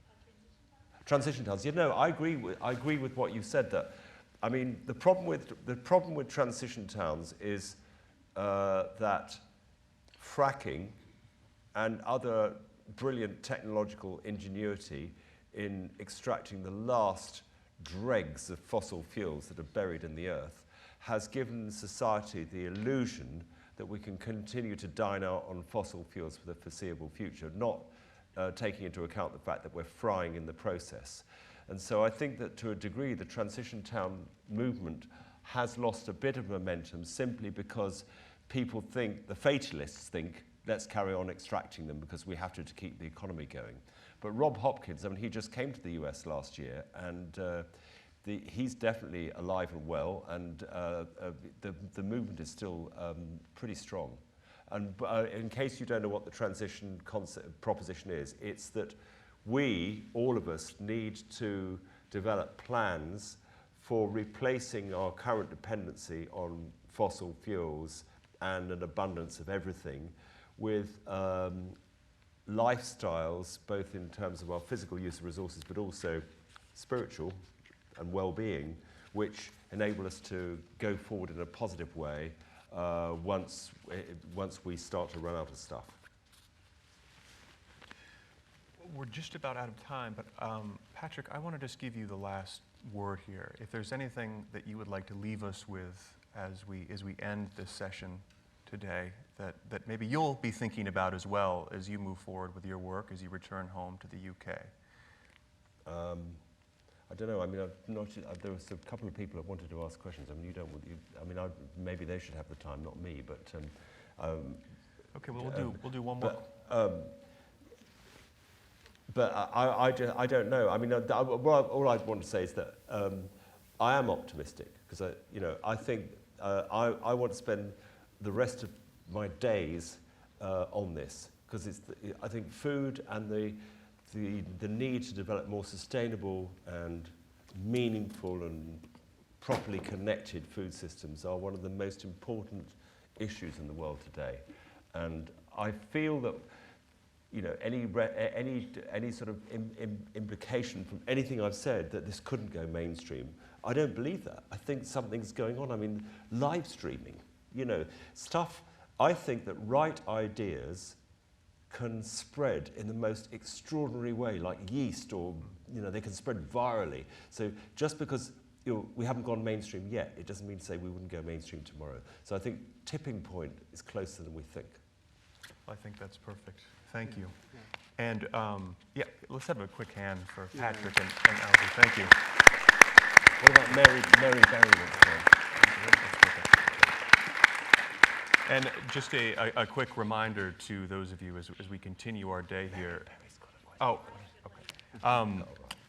Transition towns. I agree with what you said. That I mean, the problem with transition towns is that fracking and other brilliant technological ingenuity in extracting the last dregs of fossil fuels that are buried in the earth has given society the illusion that we can continue to dine out on fossil fuels for the foreseeable future, not taking into account the fact that we're frying in the process. And so I think that to a degree the transition town movement has lost a bit of momentum simply because people think, the fatalists think, let's carry on extracting them because we have to keep the economy going. But Rob Hopkins, I mean, he just came to the US last year, and he's definitely alive and well, and the movement is still pretty strong. And in case you don't know what the transition proposition is, it's that we, all of us, need to develop plans for replacing our current dependency on fossil fuels and an abundance of everything with lifestyles, both in terms of our physical use of resources, but also spiritual and well-being, which enable us to go forward in a positive way once we start to run out of stuff. We're just about out of time, but Patrick, I want to just give you the last word here. If there's anything that you would like to leave us with as we end this session today, that maybe you'll be thinking about as well as you move forward with your work, as you return home to the UK. I don't know. I mean, there was a couple of people that wanted to ask questions. I mean, maybe they should have the time, not me. But okay, well, we'll do one more. But I don't know. I mean, all I want to say is that I am optimistic because I think I want to spend the rest of my days on this because I think food and the need to develop more sustainable and meaningful and properly connected food systems are one of the most important issues in the world today. And I feel that any sort of implication from anything I've said that this couldn't go mainstream, I don't believe that. I think something's going on. I mean, live streaming, stuff. I think that right ideas can spread in the most extraordinary way, like yeast, or they can spread virally. So just because we haven't gone mainstream yet, it doesn't mean to say we wouldn't go mainstream tomorrow. So I think tipping point is closer than we think. I think that's perfect. Thank you. And let's have a quick hand for Patrick and Owsley. Thank you. What about Mary Barry? And just a quick reminder to those of you as we continue our day here. Oh, okay.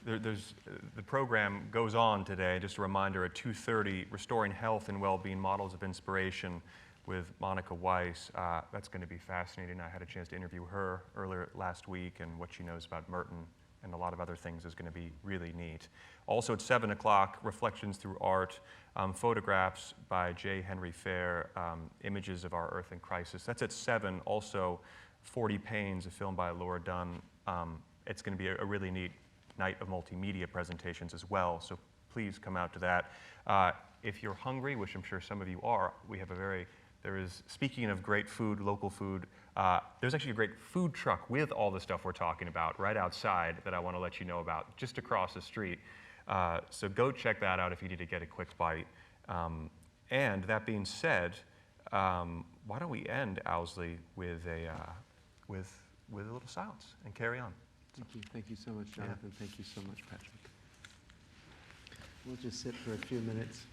The program goes on today. Just a reminder, at 2:30, Restoring Health and Wellbeing Models of Inspiration with Monica Weiss. That's going to be fascinating. I had a chance to interview her earlier last week, and what she knows about Merton and a lot of other things is going to be really neat. Also at 7 o'clock, Reflections Through Art, photographs by J. Henry Fair, images of our Earth in crisis. That's at 7. Also, 40 Pains, a film by Laura Dunn. It's going to be a really neat night of multimedia presentations as well, so please come out to that. If you're hungry, which I'm sure some of you are, speaking of great food, local food, there's actually a great food truck with all the stuff we're talking about right outside that I want to let you know about, just across the street. So go check that out if you need to get a quick bite. And that being said, why don't we end, Owsley, with a little silence and carry on. Thank you. Thank you so much, Jonathan. Thank you so much, Patrick. We'll just sit for a few minutes.